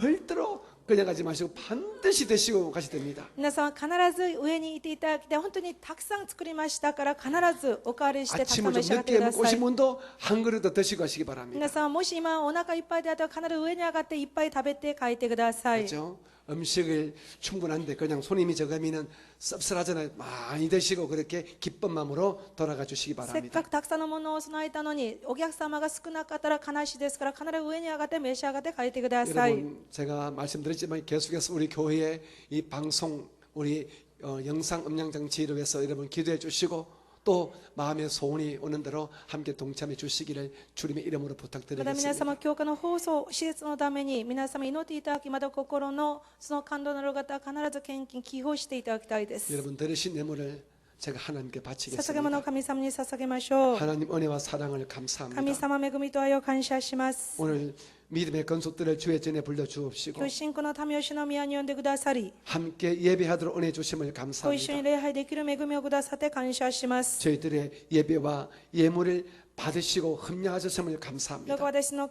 절대로 그냥 가지 마시고 반드시 드시고 가셔야 됩니다. 皆さんは必ず上にいていただきたい。本当にたくさん作りましたから、必ずおかわりしてたくさん 아침을 召 좀 し上がって 늦게 くだ 먹고 さ 오신 い。 분도 한 그릇 더 드시고 가시기 바랍니다. 皆さんもし今お腹いっぱいであったら、必ず上に上がっていっぱい食べて帰ってください。 그렇죠? 음식을 충분한데 그냥 손님이 적으면 씁쓸하잖아요. 많이 드시고 그렇게 기쁜 마음으로 돌아가 주시기 せっ 바랍니다. かくたくさんのものを備えたのに、お客様が少なかったら悲しいですから、必ず上に上がって召し上がって帰ってください。 여러분 제가 말씀드렸지만 계속해서 우리 교회의 이 방송 우리 영상 음량 장치를 위해서 여러분 기도해 주시고 또 마음의 소원이 오는 대로 함께 동참해 주시기를 주님의 이름으로 また皆 부탁드리겠습니다. 様、教会の放送施設のために皆様祈っていただき、また心のその感動のある方は必ず献金寄付していただきたいです。 여러분 들으신 예물을 제가 하나님께 捧げ物を 바치겠습니다. 神様に捧げましょう。 하나님 은혜와 사랑을 神 감사합니다. 様恵みと愛を感謝します。 오늘 믿음의 건속들을 주의 전에 불러 주옵시고 今日信仰の民を主の宮に呼んでくださり、 함께 예배하도록 은혜 주심을 ご一緒に 감사합니다. 礼拝できる恵みをくださって感謝します。 저희들의 예배와 예물을 받으시고 흠양하셨음을 どうか 감사합니다. 私の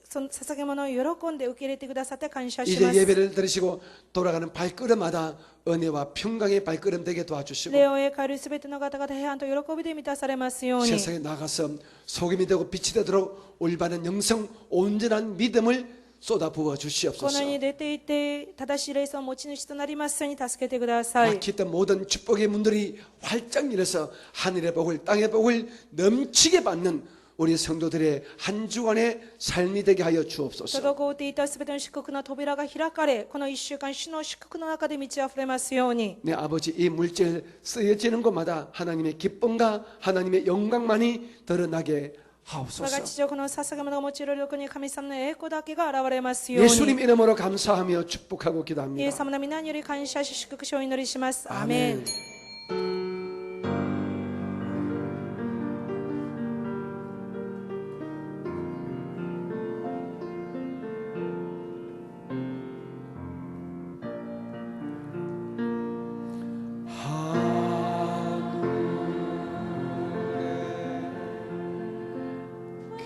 その捧げ物を喜んで受け入れてくださって感謝し 이제 ます。 예배를 들으시고 돌아가는 발걸음마다 은혜와 평강의 발걸음 되게 도와주시고 礼をへ帰るすべての方々平安と喜びで満たされますように。 세상에 나가서 소금이 되고 빛이 되도록 올바른 영성 온전한 믿음을 쏟아 부어 この 주시옵소서. 世に出ていて正しい霊装を持ち主となりますように助けてください。 막혔던 모든 축복의 문들이 활짝 열려서 하늘의 복을 땅의 복을 넘치게 받는 우리 성도들의 한 주간의 삶이 되게 하여 주옵소서. 滞っていたすべての祝福の扉が開かれ、この一週間主の祝福の中で満ち溢れますように。 내 아버지 이 물질 쓰여지는 곳마다 하나님의 기쁨과 하나님의 영광만이 드러나게 我が 하옵소서. 父よ、この捧げ物が用いる力に神様の栄光だけが現れますよう 예수님 に。 이름으로 감사하며 축복하고 イエス 기도합니다. 様の皆により感謝し祝福しお祈りします。アーメン。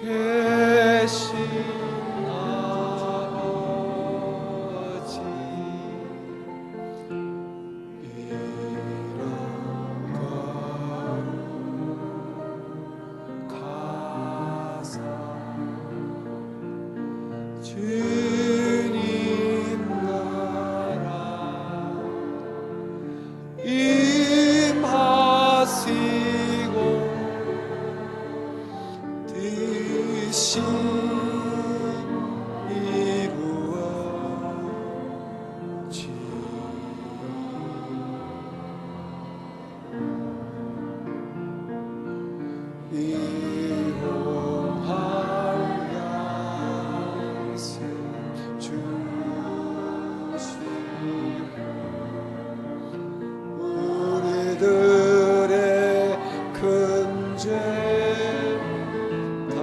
계신 아버지 이름가로 가사 주님 나라 임하시고 뜻이 이루어지 이용할 양식 주시고 우리들의 큰죄 다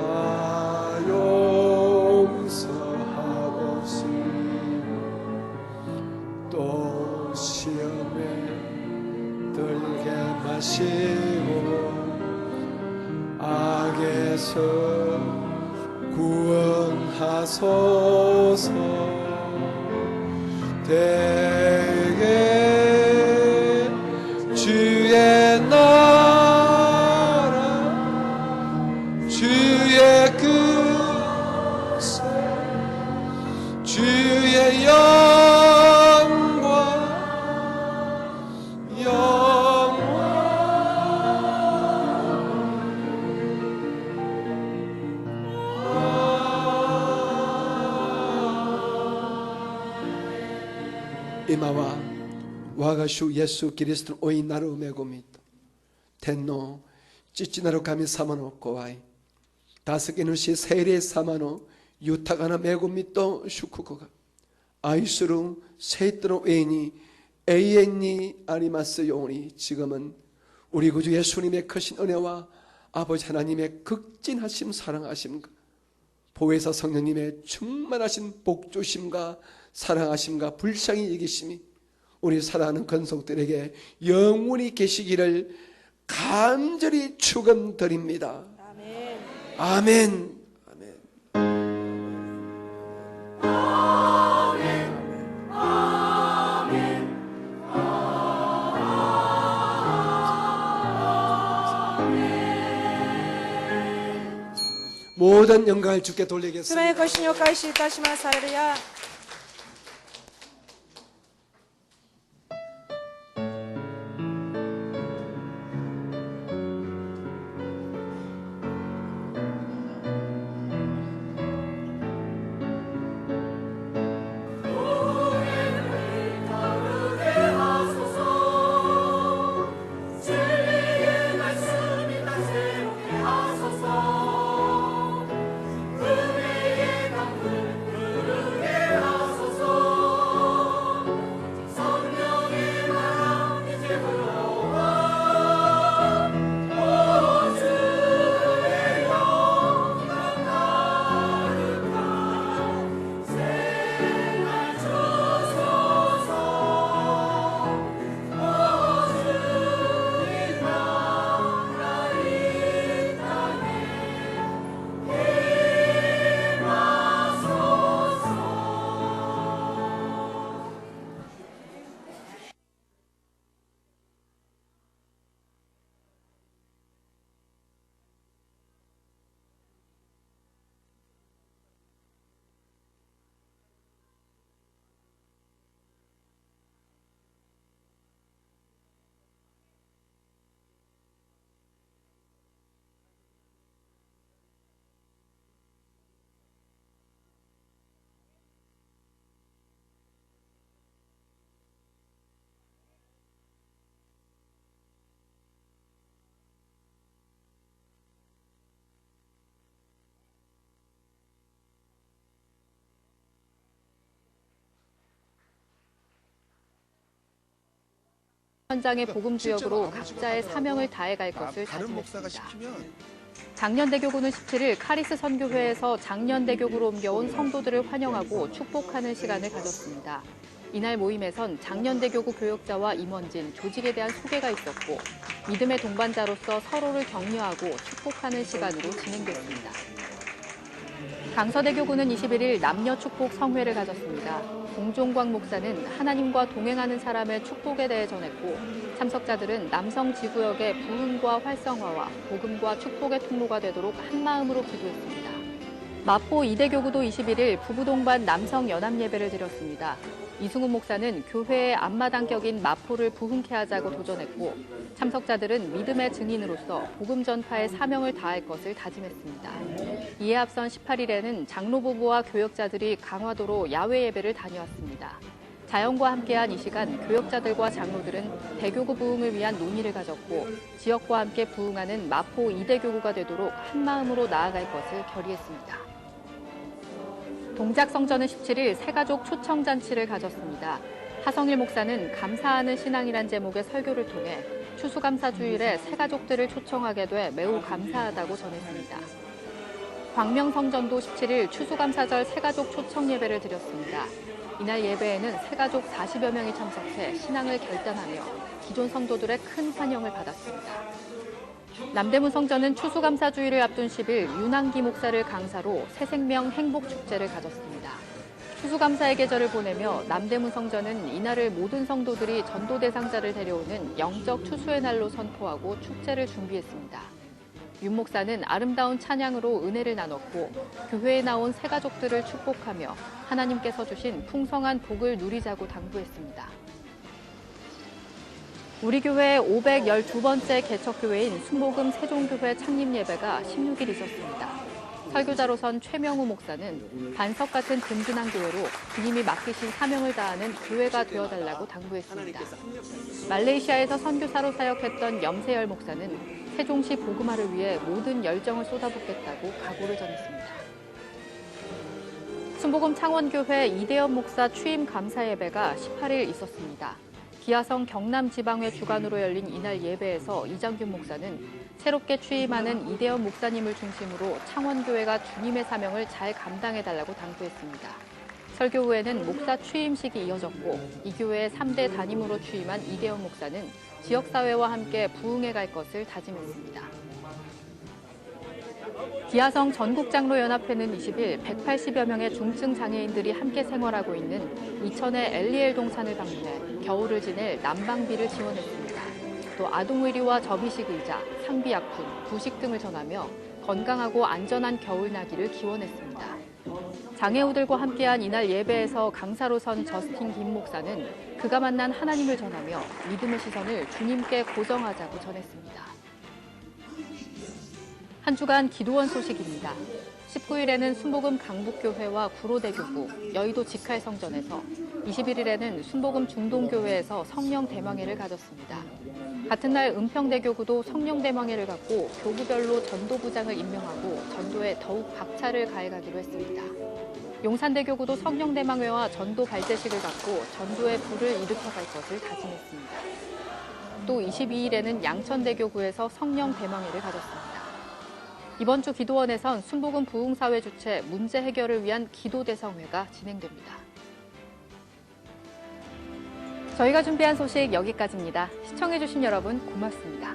용서하옵시고 또 시험에 들게 마시고 악에서 구원하소서. 대개 주의 나라 주의 그새 주의 영광 이마와 와가슈 예수 그리스도 오이 나루 메고미또 텐노 찌찌나루 가미 사마노 고와이 다스게누시 세례 사마노 유타가나 메고미또 슈쿠코가 아이스루 세트로 웨이니 에이엔니 아리마스 요니 지금은 우리 구주 예수님의 크신 은혜와 아버지 하나님의 극진하심 사랑하심과 보혜사 성령님의 충만하신 복주심과 사랑하심과 불쌍히 여기심이 우리 사랑하는 건속들에게 영원히 계시기를 간절히 축원드립니다. 아멘. 아멘. 아멘. 모든 영광을 주께 その 돌리겠습니다. 栄光主にお返しいたします。ハレルヤ。 현장의 복음 주역으로 각자의 사명을 다해갈 것을 다짐했습니다. 장년대교구는 17일 카리스 선교회에서 장년대교구로 옮겨온 성도들을 환영하고 축복하는 시간을 가졌습니다. 이날 모임에선 장년대교구 교역자와 임원진, 조직에 대한 소개가 있었고 믿음의 동반자로서 서로를 격려하고 축복하는 시간으로 진행됐습니다. 강서대교구는 21일 남녀 축복 성회를 가졌습니다. 공종광 목사는 하나님과 동행하는 사람의 축복에 대해 전했고 참석자들은 남성 지구역의 부흥과 활성화와 복음과 축복의 통로가 되도록 한마음으로 기도했습니다. 마포 이대교구도 21일 부부동반 남성 연합 예배를 드렸습니다. 이승훈 목사는 교회의 앞마당격인 마포를 부흥케 하자고 도전했고 참석자들은 믿음의 증인으로서 복음 전파의 사명을 다할 것을 다짐했습니다. 이에 앞선 18일에는 장로 부부와 교역자들이 강화도로 야외 예배를 다녀왔습니다. 자연과 함께한 이 시간 교역자들과 장로들은 대교구 부흥을 위한 논의를 가졌고 지역과 함께 부흥하는 마포 이대교구가 되도록 한마음으로 나아갈 것을 결의했습니다. 동작성전은 17일 새가족 초청잔치를 가졌습니다. 하성일 목사는 감사하는 신앙이란 제목의 설교를 통해 추수감사주일에 새가족들을 초청하게 돼 매우 감사하다고 전했습니다. 광명성전도 17일 추수감사절 새가족 초청 예배를 드렸습니다. 이날 예배에는 새가족 40여 명이 참석해 신앙을 결단하며 기존 성도들의 큰 환영을 받았습니다. 남대문 성전은 추수감사주일을 앞둔 10일 윤항기 목사를 강사로 새생명 행복축제를 가졌습니다. 추수감사의 계절을 보내며 남대문 성전은 이날을 모든 성도들이 전도 대상자를 데려오는 영적 추수의 날로 선포하고 축제를 준비했습니다. 윤 목사는 아름다운 찬양으로 은혜를 나눴고 교회에 나온 새가족들을 축복하며 하나님께서 주신 풍성한 복을 누리자고 당부했습니다. 우리 교회의 512번째 개척교회인 순복음 세종교회 창립 예배가 16일 있었습니다. 설교자로선 최명우 목사는 반석 같은 든든한 교회로 주님이 맡기신 사명을 다하는 교회가 되어달라고 당부했습니다. 말레이시아에서 선교사로 사역했던 염세열 목사는 세종시 복음화를 위해 모든 열정을 쏟아붓겠다고 각오를 전했습니다. 순복음 창원교회 이대현 목사 취임 감사 예배가 18일 있었습니다. 기아성 경남지방회 주관으로 열린 이날 예배에서 이장균 목사는 새롭게 취임하는 이대현 목사님을 중심으로 창원교회가 주님의 사명을 잘 감당해달라고 당부했습니다. 설교 후에는 목사 취임식이 이어졌고 이 교회의 3대 담임으로 취임한 이대현 목사는 지역사회와 함께 부흥해 갈 것을 다짐했습니다. 기아성 전국장로연합회는 20일 180여 명의 중증 장애인들이 함께 생활하고 있는 이천의 엘리엘 동산을 방문해 겨울을 지낼 난방비를 지원했습니다. 또 아동의료와 접이식 의자, 상비약품, 부식 등을 전하며 건강하고 안전한 겨울나기를 기원했습니다. 장애우들과 함께한 이날 예배에서 강사로 선 저스틴 김 목사는 그가 만난 하나님을 전하며 믿음의 시선을 주님께 고정하자고 전했습니다. 한 주간 기도원 소식입니다. 19일에는 순복음 강북교회와 구로대교구, 여의도 직할성전에서, 21일에는 순복음 중동교회에서 성령대망회를 가졌습니다. 같은 날 은평대교구도 성령대망회를 갖고 교구별로 전도부장을 임명하고 전도에 더욱 박차를 가해가기로 했습니다. 용산대교구도 성령대망회와 전도 발제식을 갖고 전도의 불을 일으켜갈 것을 다짐했습니다. 또 22일에는 양천대교구에서 성령대망회를 가졌습니다. 이번 주 기도원에선 순복음 부흥사회 주최 문제 해결을 위한 기도대성회가 진행됩니다. 저희가 준비한 소식 여기까지입니다. 시청해주신 여러분 고맙습니다.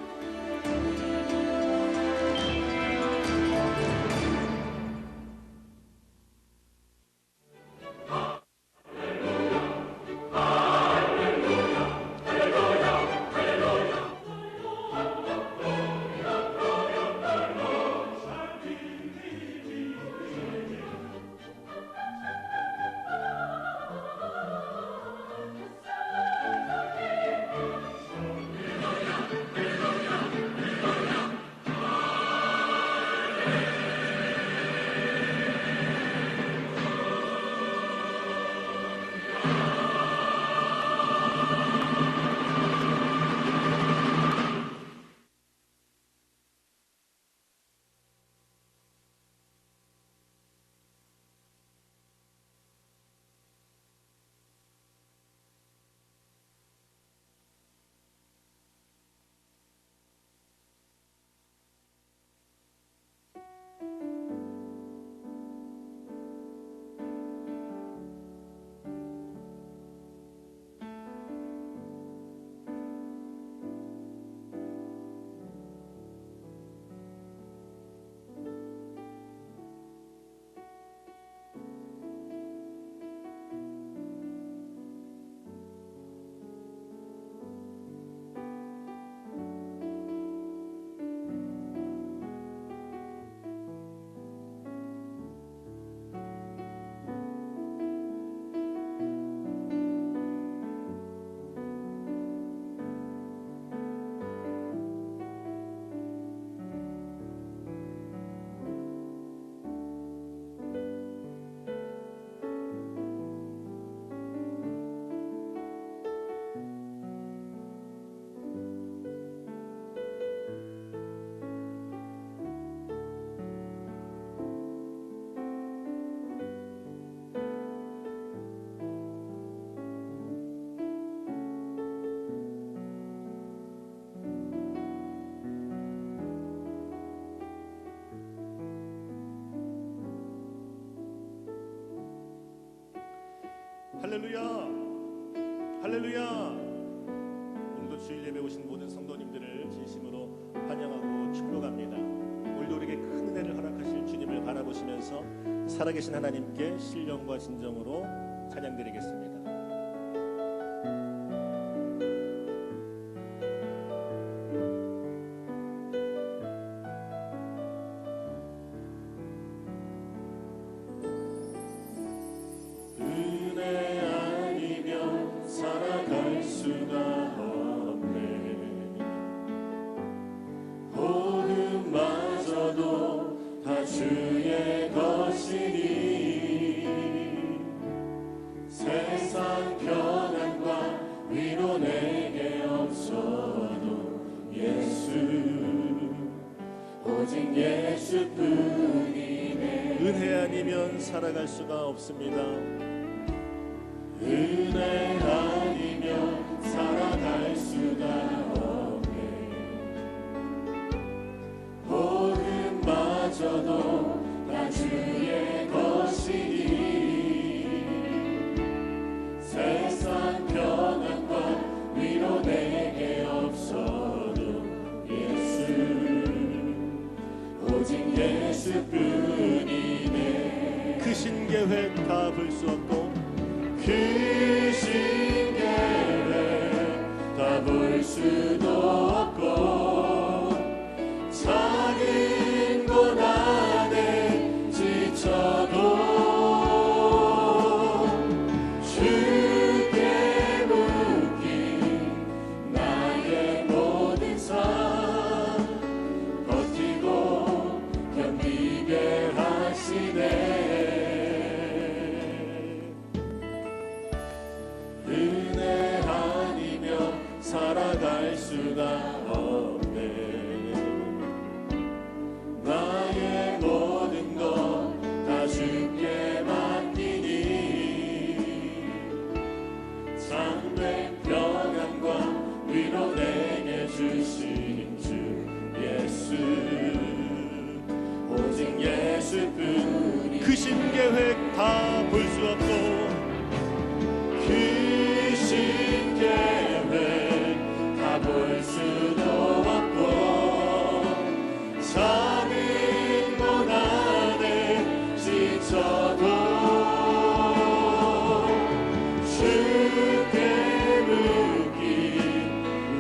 할렐루야, 할렐루야. 오늘도 주일 예배 오신 모든 성도님들을 진심으로 환영하고 축복합니다. 오늘도 우리에게 큰 은혜를 허락하실 주님을 바라보시면서 살아계신 하나님께 신령과 진정으로 찬양드리겠습니다. 은혜 아니면 살아갈 수가 없습니다. 은혜 아니면 살아갈 수가 없네. 모든마저도 다 주의 것이니 세상 평안과 위로 내게 없어도 예수, 오직 예수뿐이네. 그 신계획 다 볼 수 없다. 은혜 아니면 살아갈 수가 없네. 나의 모든 것 다 주께 맡기니 참된 평안과 위로 내게 주신 주 예수, 오직 예수뿐이. 그 신계획 다 볼 수 없고 그 신계획 다 볼 수도 없고 작은 고난에 지쳐도 주께 묶인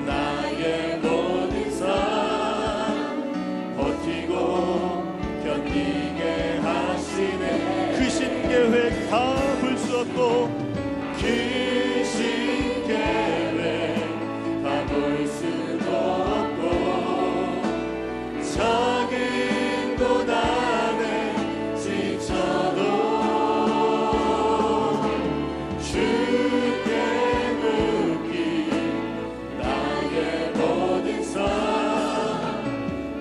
나의 모든 삶 버티고 견디게 하시네. 그 신계획 다 볼 수 없고 그 신계획 다 볼 수도 없고 작은 고난에 지쳐도 주께 묶인 나의 모든 삶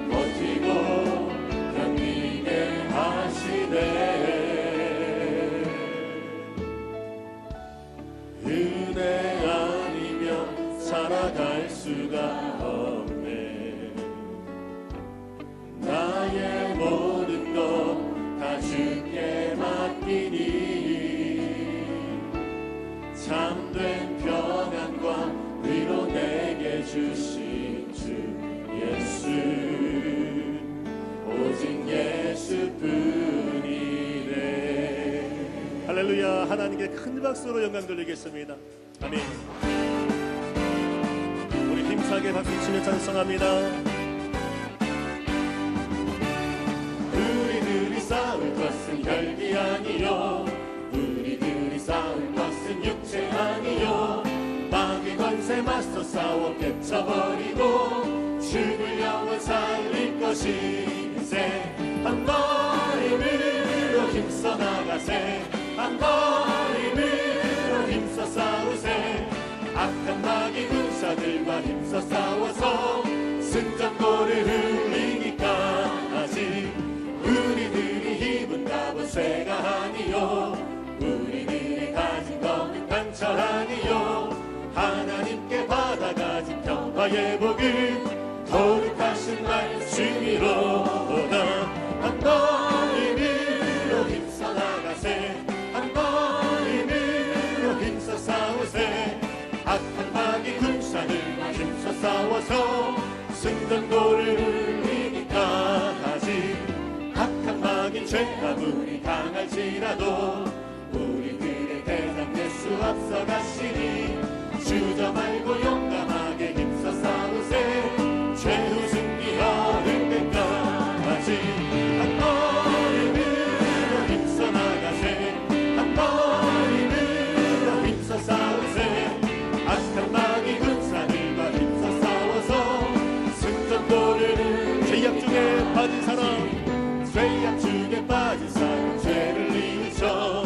버티고 견디게 하시네. 은혜 아니면 살아갈 수가 없네. 나의 모든 것 다 주께 맡기니 참된 평안과 위로 내게 주신 주 예수, 오직 예수뿐이네. 할렐루야. 하나님께 큰 박수로 영광 돌리겠습니다. 아멘. 우리 힘차게 박수치며 찬송합니다. 우리들이 싸울 것은 혈기 아니요, 우리들이 싸울 것은 육체 아니요, 마귀 권세 맞서 싸워 깨쳐버리고 죽을 영혼 살릴 것이세. 한 걸음으로 힘써 나가세, 한 걸음으로 힘써 싸우세. 악한 마귀 군사들과 힘써 싸워서 승전고를 흘리기까지. 우리들이 힘은 갑옷쇠가 아니요, 우리들이 가진 것은 강철 아니요, 하나님께 받아가진 평화의 복음 거룩하신 말씀이로다. 한 걸음으로 힘써 나가세, 한 걸음으로 힘써 싸우세. 악한 마귀 군사들과 힘써 싸워서 승전고를 흘리기까지. 악한 마귀 죄 아무리 강할지라도 우리들의 대장 예수 앞서가시니 주저 말고 용감하게 힘써 싸우세. 죄후 승리 얻을 때까지. 한 걸음으로 힘써 나가세, 한 걸음으로 힘써 싸우세. 악한 마귀 군사들과 힘써 싸워서 승전고를. 죄악 중에 빠진 사람, 죄악 중에 빠진 사람 죄를 이으셔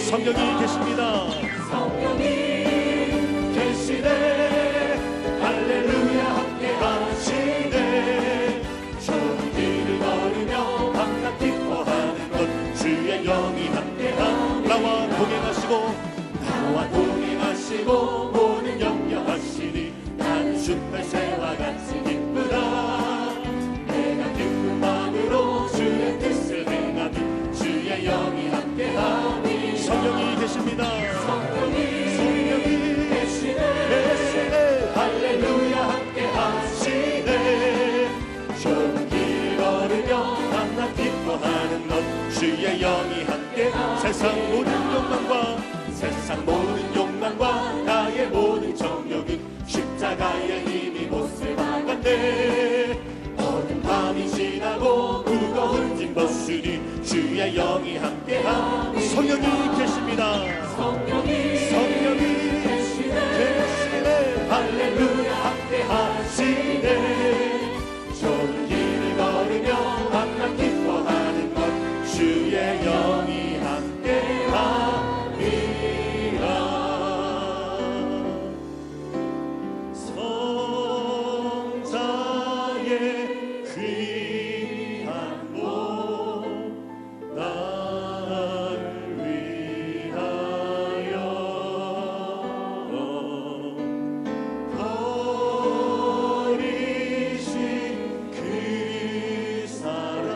성령이 계십니다. 성령이 계시네. 할렐루야 함께 하시네. 좋은 길을 걸으며 밤낮 기뻐하는 것 주의 영이 함께함. 나와 동행하시고 모든 염려하시니 나는 숫달새와 같이 기쁘다. 내가 기쁜 마음으로 주의 뜻을 행하니 주의 영이 함께하니. 성령이 계십니다. 성령이 계시네. 할렐루야 함께하시네. 좋은 길 걸으며 밤낮 기뻐하는 것 주의 영이 함께. 세상 모든 욕망과 나의 모든 정욕은 십자가의 힘이 못을 박았네. 어두운 밤이 지나고 무거운 짐 벗으니 주의 영이 함께하니. 성령이 계십니다. 성령이 계시네. 할렐루야 함께하시네. 좋은 길을 걸으며 밤낮 기뻐하는 것 주의 영이 함께하니라. 성자의 귀한 몸 나를 위하여 버리신 그 사랑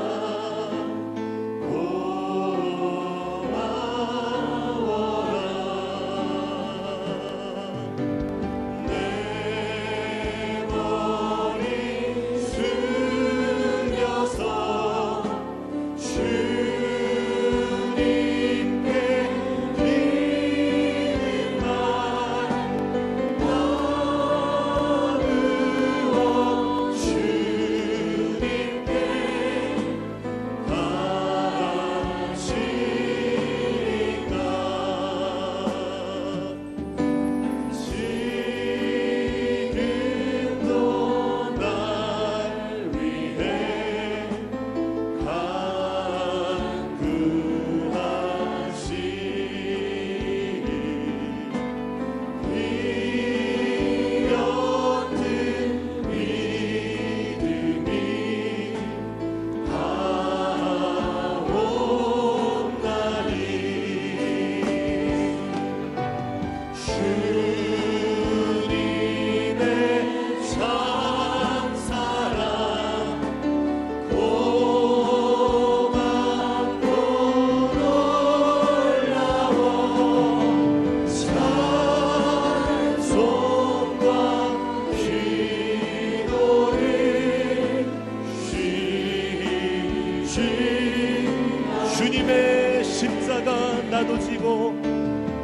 주님의 십자가 나도 지고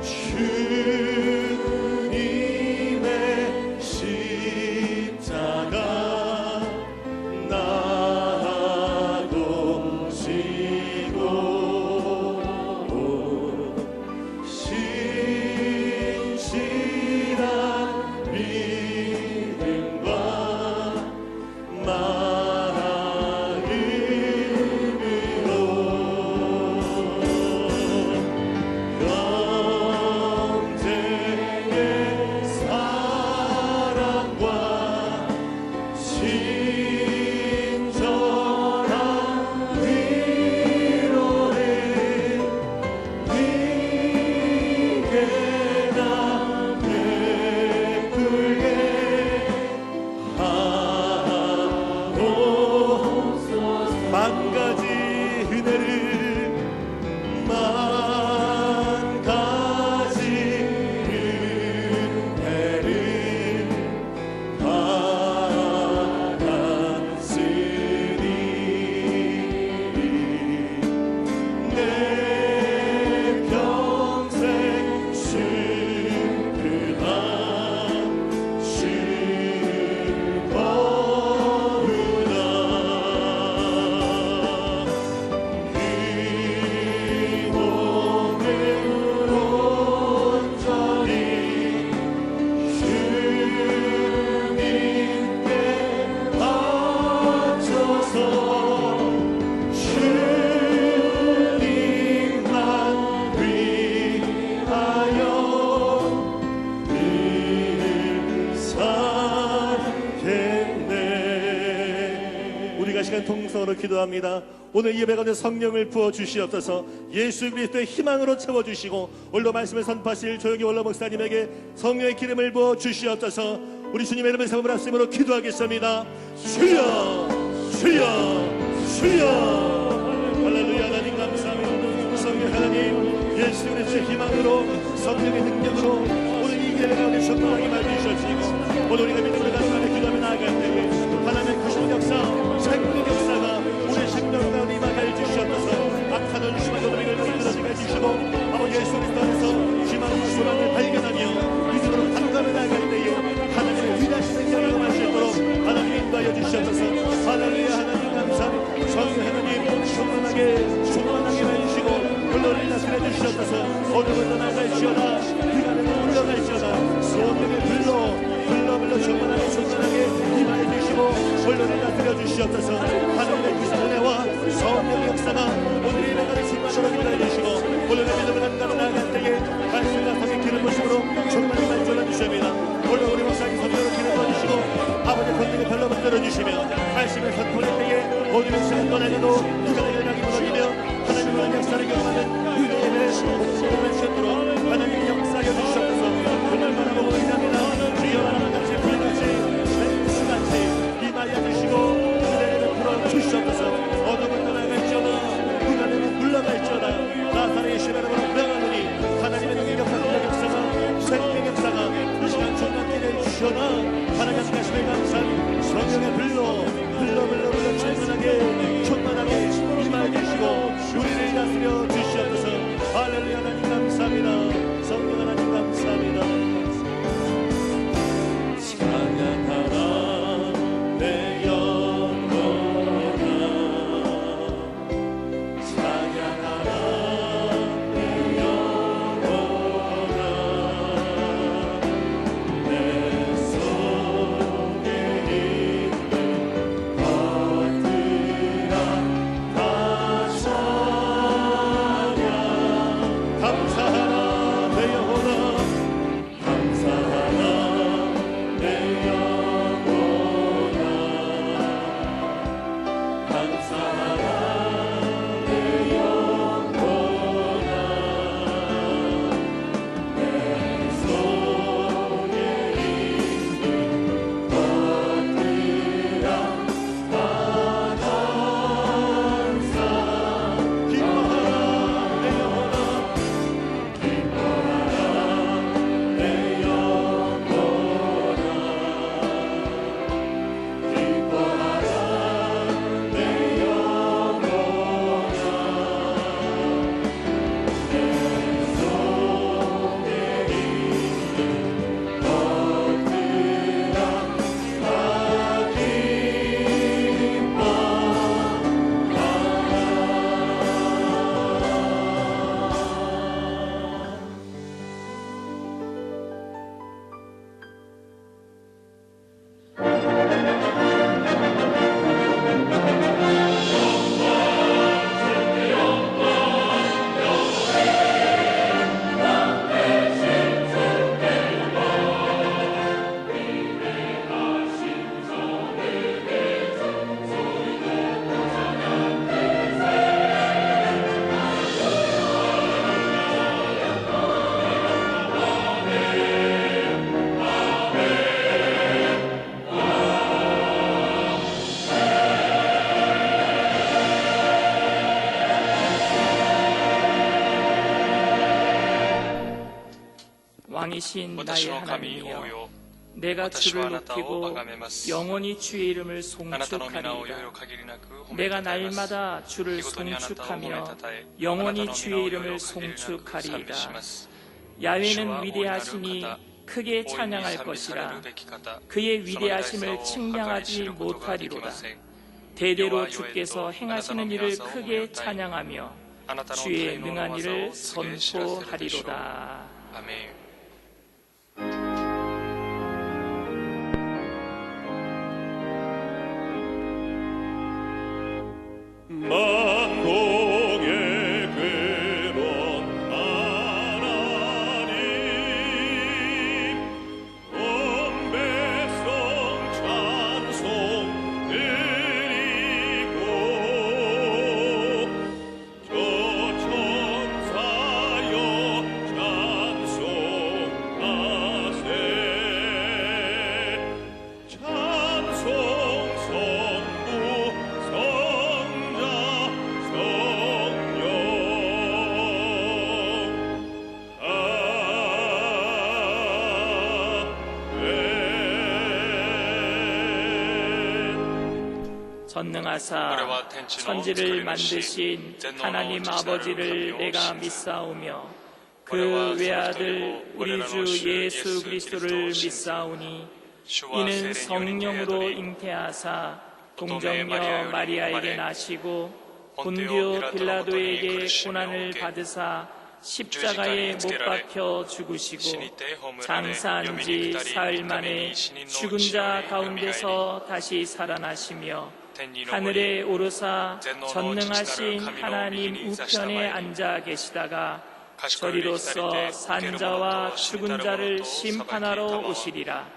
주님의 십자가 나도 지고 신실한 믿음과 마음으로 우리가 시간 통성으로 기도합니다. 오늘 예배 가운데 성령을 부어 주시옵소서. 예수 그리스도의 희망으로 채워 주시고 오늘도 말씀을 선포하실 조영기 원로 목사님에게 성령의 기름을 부어 주시옵소서. 우리 주님의 이름을 삼음을 합심으로 기도하겠습니다. 주여 주여 주여. 할렐루야. 하나님 감사합니다. 성령 하나님, 예수 그리스도의 희망으로 성령의 능력으로 오늘 이 예배 가운데 성령하게 말해주시옵시고 오늘 우리가 믿음으로 간절히 기도하며 나아갈 때에 하나님의 구속 역사, 생명 역사가 우리의 생명 가운데 임하게 해주시옵소서. 악한 원수와 노동을 끊어지게 해주시고 아버지 예수 그리스도 안에서 희망과 소망을 발견하며 믿음으로 감감을 나아갈 때에 하나님의 위대하신 능력을 경험할 수 있도록 하나님 인도하여 주시옵소서. 할렐루야. 하나님 감사합니다. 성령 하나님 충만하게 해주시고 물론을 다스려 주시옵소서. 오늘부터 나갈지어다 비가 내려 물러갈지어다 소원의 불러 충만하게 임하여 주시고 물론을 다스려 주시옵소서. 하나님의 기사 은혜와 성령의 역사가 오늘의 예배가를 충만하게 임하여 주시고 물론의 믿음을 한가로 나아갈 때에 말씀과 함께 기름 부심으로 충만히 말씀을 주십니다. 물론 우리 목사님 성령으로 기름 부어주시고 아버지 권능의 별로 만들어 주시며 말씀을 선포할 때에 모든 역사를 떠나려도 누가 연락이 무너지며 하나님의 역사를 경험하는 위대의 예배를 목소리를 주셨도록 하나님의 역사여 주시옵소서. 그날 바라보고 의지합니다. 주여 하나님 같이 불같이 생수같이 임하여 주시고 은혜를 베풀어 주시옵소서. 어느 곳 떠나갈지어다 누가 내면 물러갈지어다 나사렛의 시베르로 명하노니 하나님의 능력과 역사가 생명 역사가 이 시간 충만케 해주시오나 하나님 가심에 감사합니다. 성령의 불러 충만하게 임하여 주시고 우리를 다스려 주시옵소서. 할렐루야. 하나님 감사합니다. 성령 하나님 감사합니다. 찬양하라 내 영혼아 찬양하라 내 영혼아 내 속에 있는 것들아 다 찬양. 감사하라 내 영혼아 감사하라 내 영혼아 감사하라 내 영혼아 내 속에 있는 것들아 다 감사. 기뻐하라 내 영혼아 기뻐하라 내 영혼아 기뻐하라 내 영혼아 내 속에 있는 것들아 다 왕이신 나의 私の神王 하나님이여 よ 내가 私は 주를 あなたを 높이고 崇めます 영원히 주의 이름을 あなたの皆をよ 송축하리이다 よ限りなく褒め 내가 たたえます 날마다 주를 見事にあなたを褒め 송축하며 たたえ 영원히 あなたの 주의 皆をよ 이름을 よ限りなく賛美 송축하리이다 します 야훼는 위대하시니 크게 찬양할 것이라 그의 위대하심을 측량하지 못하리로다 대대로 주께서 행하시는 일을 크게 찬양하며 주의 능한 일을 선포하리로다. 아멘. 만국의 근원 하나님 온 백성 찬송 드리리 전능하사 천지를 만드신 하나님 아버지를 내가 믿사오며 그 외아들 우리 주 예수 그리스도를 믿사오니 이는 성령으로 잉태하사 동정녀 마리아에게 나시고 본디오 빌라도에게 고난을 받으사 십자가에 못 박혀 죽으시고 장사한 지 사흘 만에 죽은 자 가운데서 다시 살아나시며 하늘에 오르사 전능하신 하나님 우편에 앉아 계시다가 저리로서 산자와 죽은 자를 심판하러 오시리라.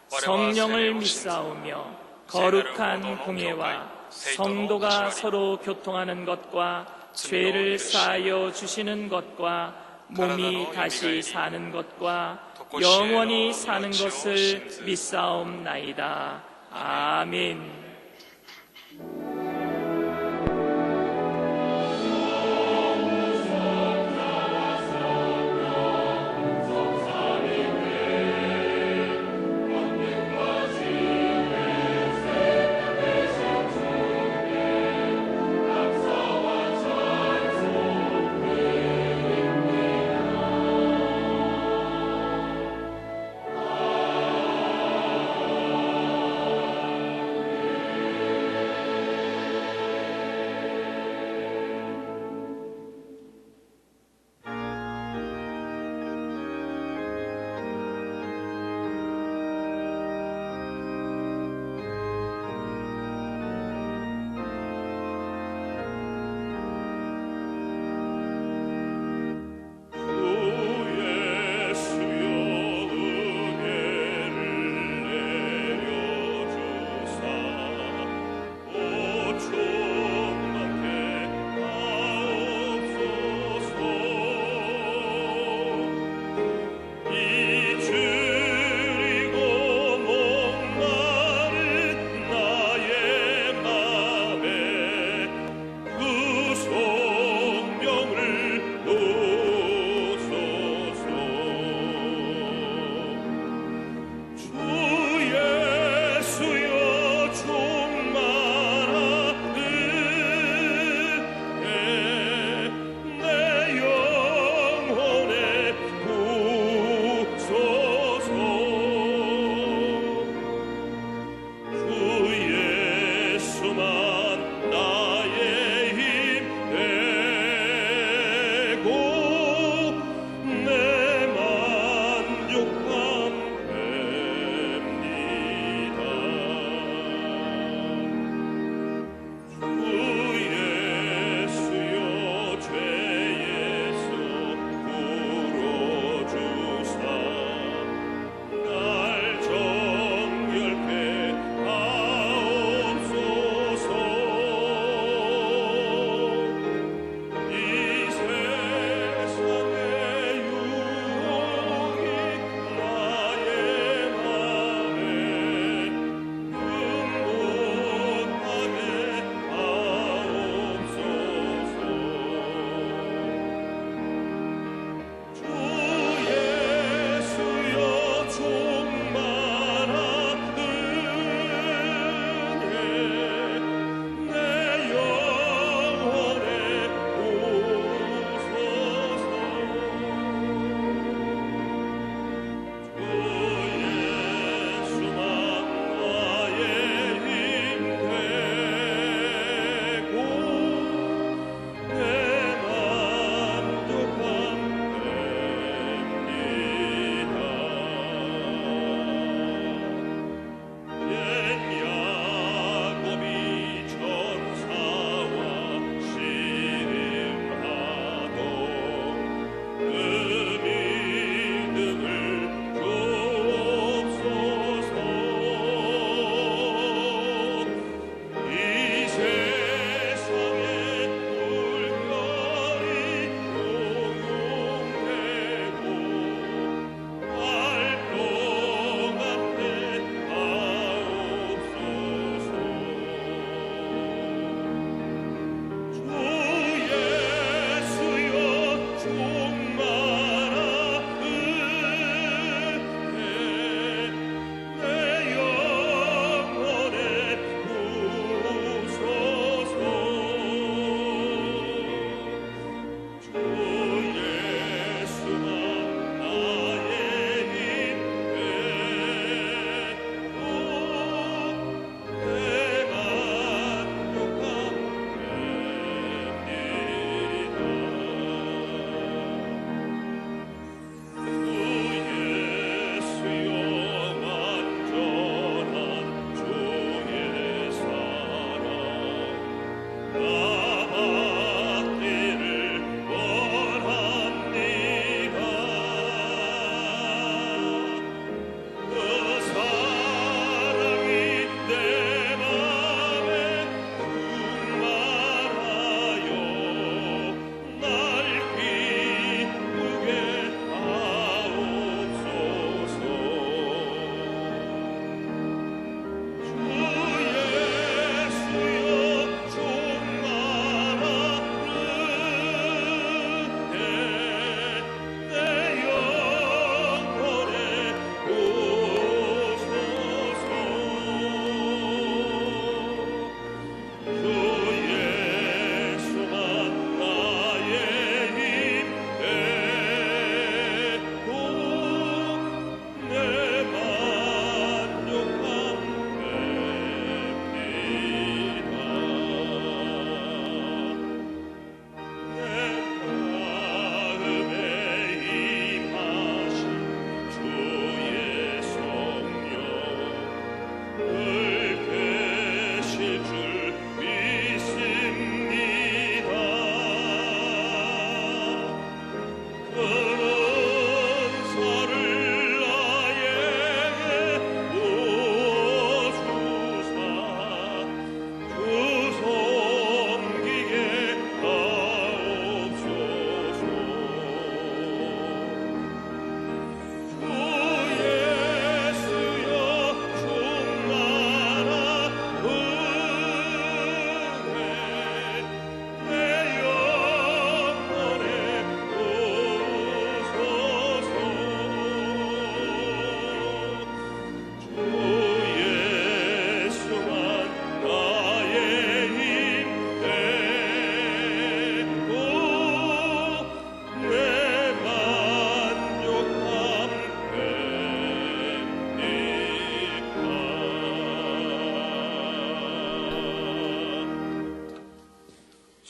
성령을 믿사오며 거룩한 공예와 성도가 서로 교통하는 것과 죄를 사하여 주시는 것과 몸이 다시 사는 것과 영원히 사는 것을 믿사옵나이다. 아멘.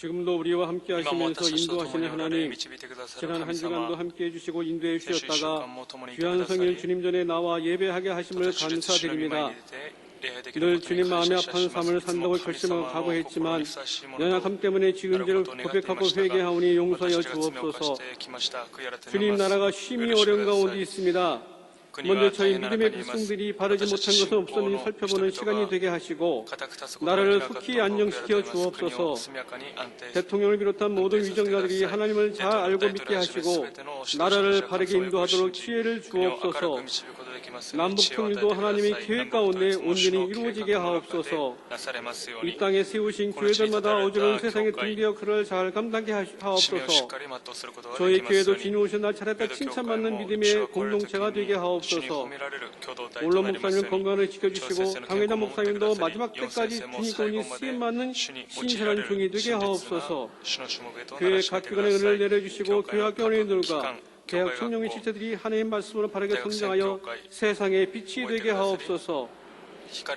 지금도 우리와 함께 今も 하시면서 私たちと共 인도하시는 におられ 하나님, 導いてくださる 지난 神 한 주간도 様 함께 해주시고 인도해 先週1週間 주셨다가 も共にいて 귀한 くださ 성령 り 주님 전에 나와 예배하게 하심을 私たち主の御前に 감사드립니다. 出て礼拝できる 늘 ことに 주님 感 마음에 謝 아픈 します 삶을 いつも 산다고 神 결심을 様を 각오했지만 心にふさわしいものと 연약함 때문에 지은 죄를 なることを願ってい 고백하고 ましたが 회개하오니 용서하여 私たちが罪を犯 주옵소서. してきました。悔い改め 주님 ます 나라가 심히 許して 어려운 ください 가운데 있습니다. 国は 먼저 大 저희 変な 믿음의 中にいます 백성들이 바르지 私たち 못한 것은 信仰 없었니 の 살펴보는 人 시간이 々が 되게 하시고 固く立つことが 나라를 できなかった 속히 と悔い 안정시켜 改めます国を 주옵소서. 速やかに安定 대통령을 비롯한 모든 위정자들이 하나님을 잘 알고 믿게 하시고 나라를 바르게 인도하도록 지혜를 주옵소서. 남북통일도 하나님의 계획 가운데 온전히 이루어지게 하옵소서. 이 땅에 세우신 교회들마다 어지러운 세상의 등대 역할을 잘 감당하게 하옵소서. 저희 교회도 주님 오신 날 차례다 칭찬받는 믿음의 공동체가 되게 하옵소서. 올로 목사님을 건강을 지켜주시고 강회장 목사님도 마지막 때까지 주님께 오니 쓰임받는 신실한 종이 되게 하옵소서. 교회 각 기관의 은혜를 내려주시고 교회 학교원들과 대학 청년의 지체들이 하나님의 말씀으로 바르게 성장하여 세상의 빛이 되게 하옵소서.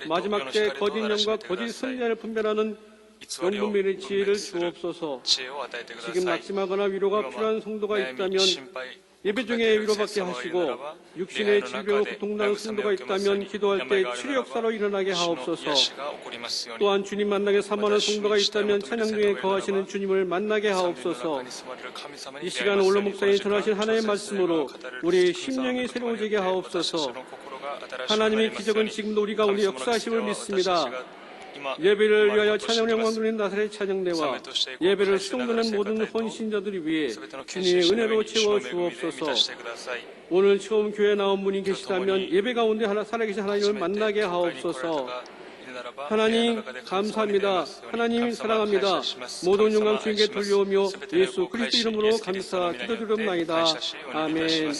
마지막 때 거짓 영과 거짓 선지자를 분별하는 영분별의 지혜를 주옵소서. 지금 낙심하거나 위로가 필요한 성도가 있다면 예배 중에 위로받게 하시고 육신의 질병으로 고통당하는 성도가 있다면 기도할 때 치료 역사로 일어나게 하옵소서. 또한 주님 만나게 사모하는 성도가 있다면 찬양 중에 거하시는 주님을 만나게 하옵소서. 이 시간 올로 목사님 전하신 하나님의 말씀으로 우리의 심령이 새로워지게 하옵소서. 하나님의 기적은 지금도 우리 가운데 역사하심을 믿습니다. 예배를 위하여 찬양을 영광 돌린 나사렛 찬양대와 예배를 수용되는 모든 헌신자들이 위해 주님의 은혜로 채워 주옵소서. 오늘 처음 교회에 나온 분이 계시다면 예배 가운데 살아계신 하나님을 만나게 하옵소서. 하나님 감사합니다. 하나님 사랑합니다. 모든 영광 주님께 돌려오며 예수 그리스도 이름으로 감사 기도드리옵나이다. 아멘.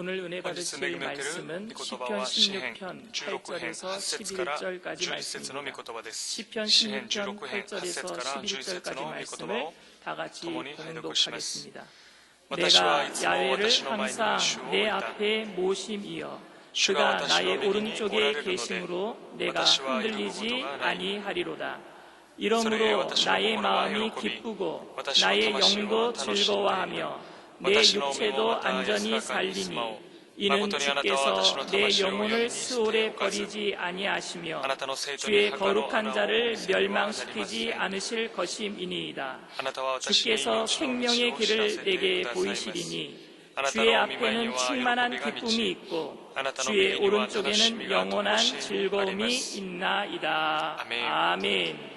오늘 은혜 받으실 말씀은 시편 16편 8절에서 11절까지 말씀입니다. 시편 16편 8절에서 11절까지 말씀을 다 같이 봉독하겠습니다. 내가 야훼를 항상 내 앞에 모심이여 그가 나의 오른쪽에 계심으로 내가 흔들리지 아니하리로다. 이러므로 나의 마음이 기쁘고 나의 영도 즐거워하며 내 육체도 안전히 살리니 이는 주께서 내 영혼을 스올에 버리지 아니하시며 주의 거룩한 자를 멸망시키지 않으실 것임이니이다. 주께서 생명의 길을 내게 보이시리니 주의 앞에는 충만한 기쁨이 있고 주의 오른쪽에는 영원한 즐거움이 있나이다. 아멘.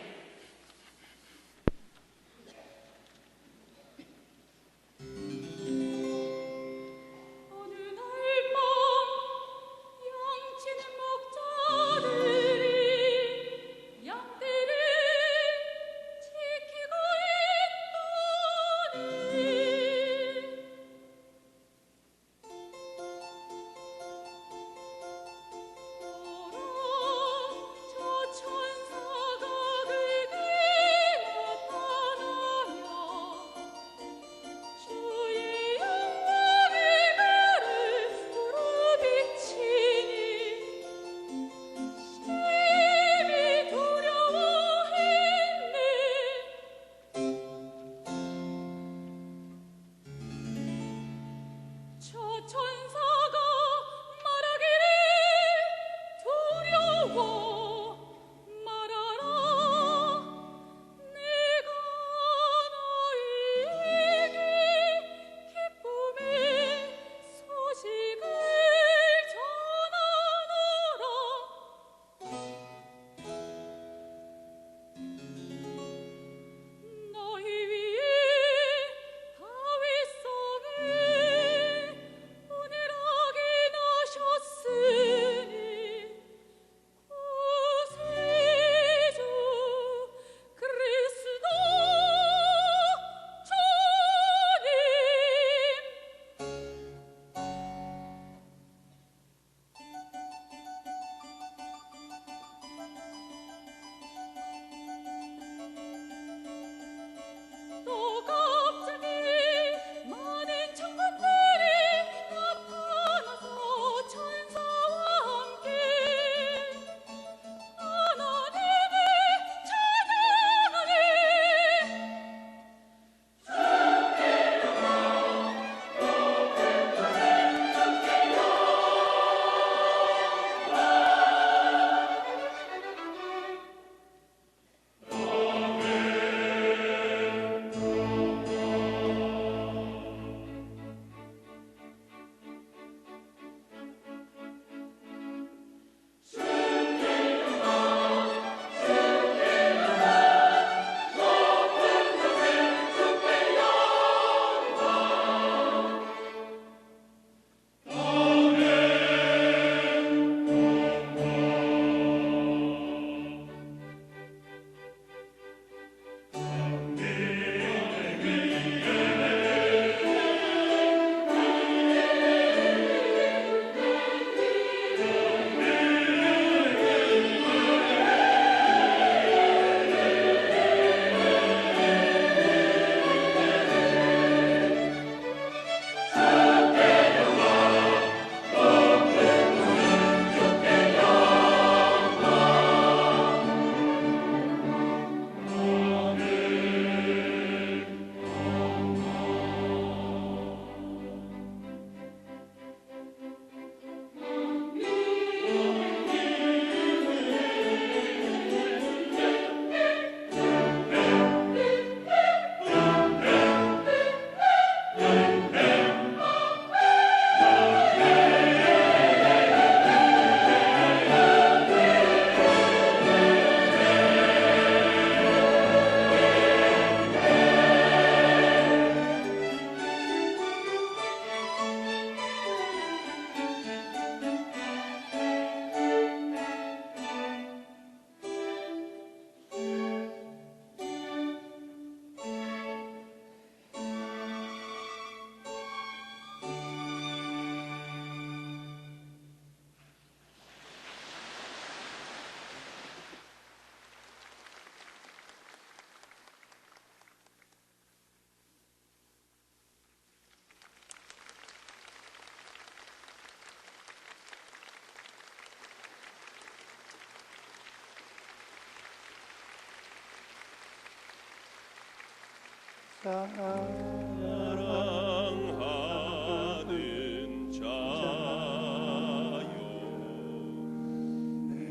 사랑하는 자요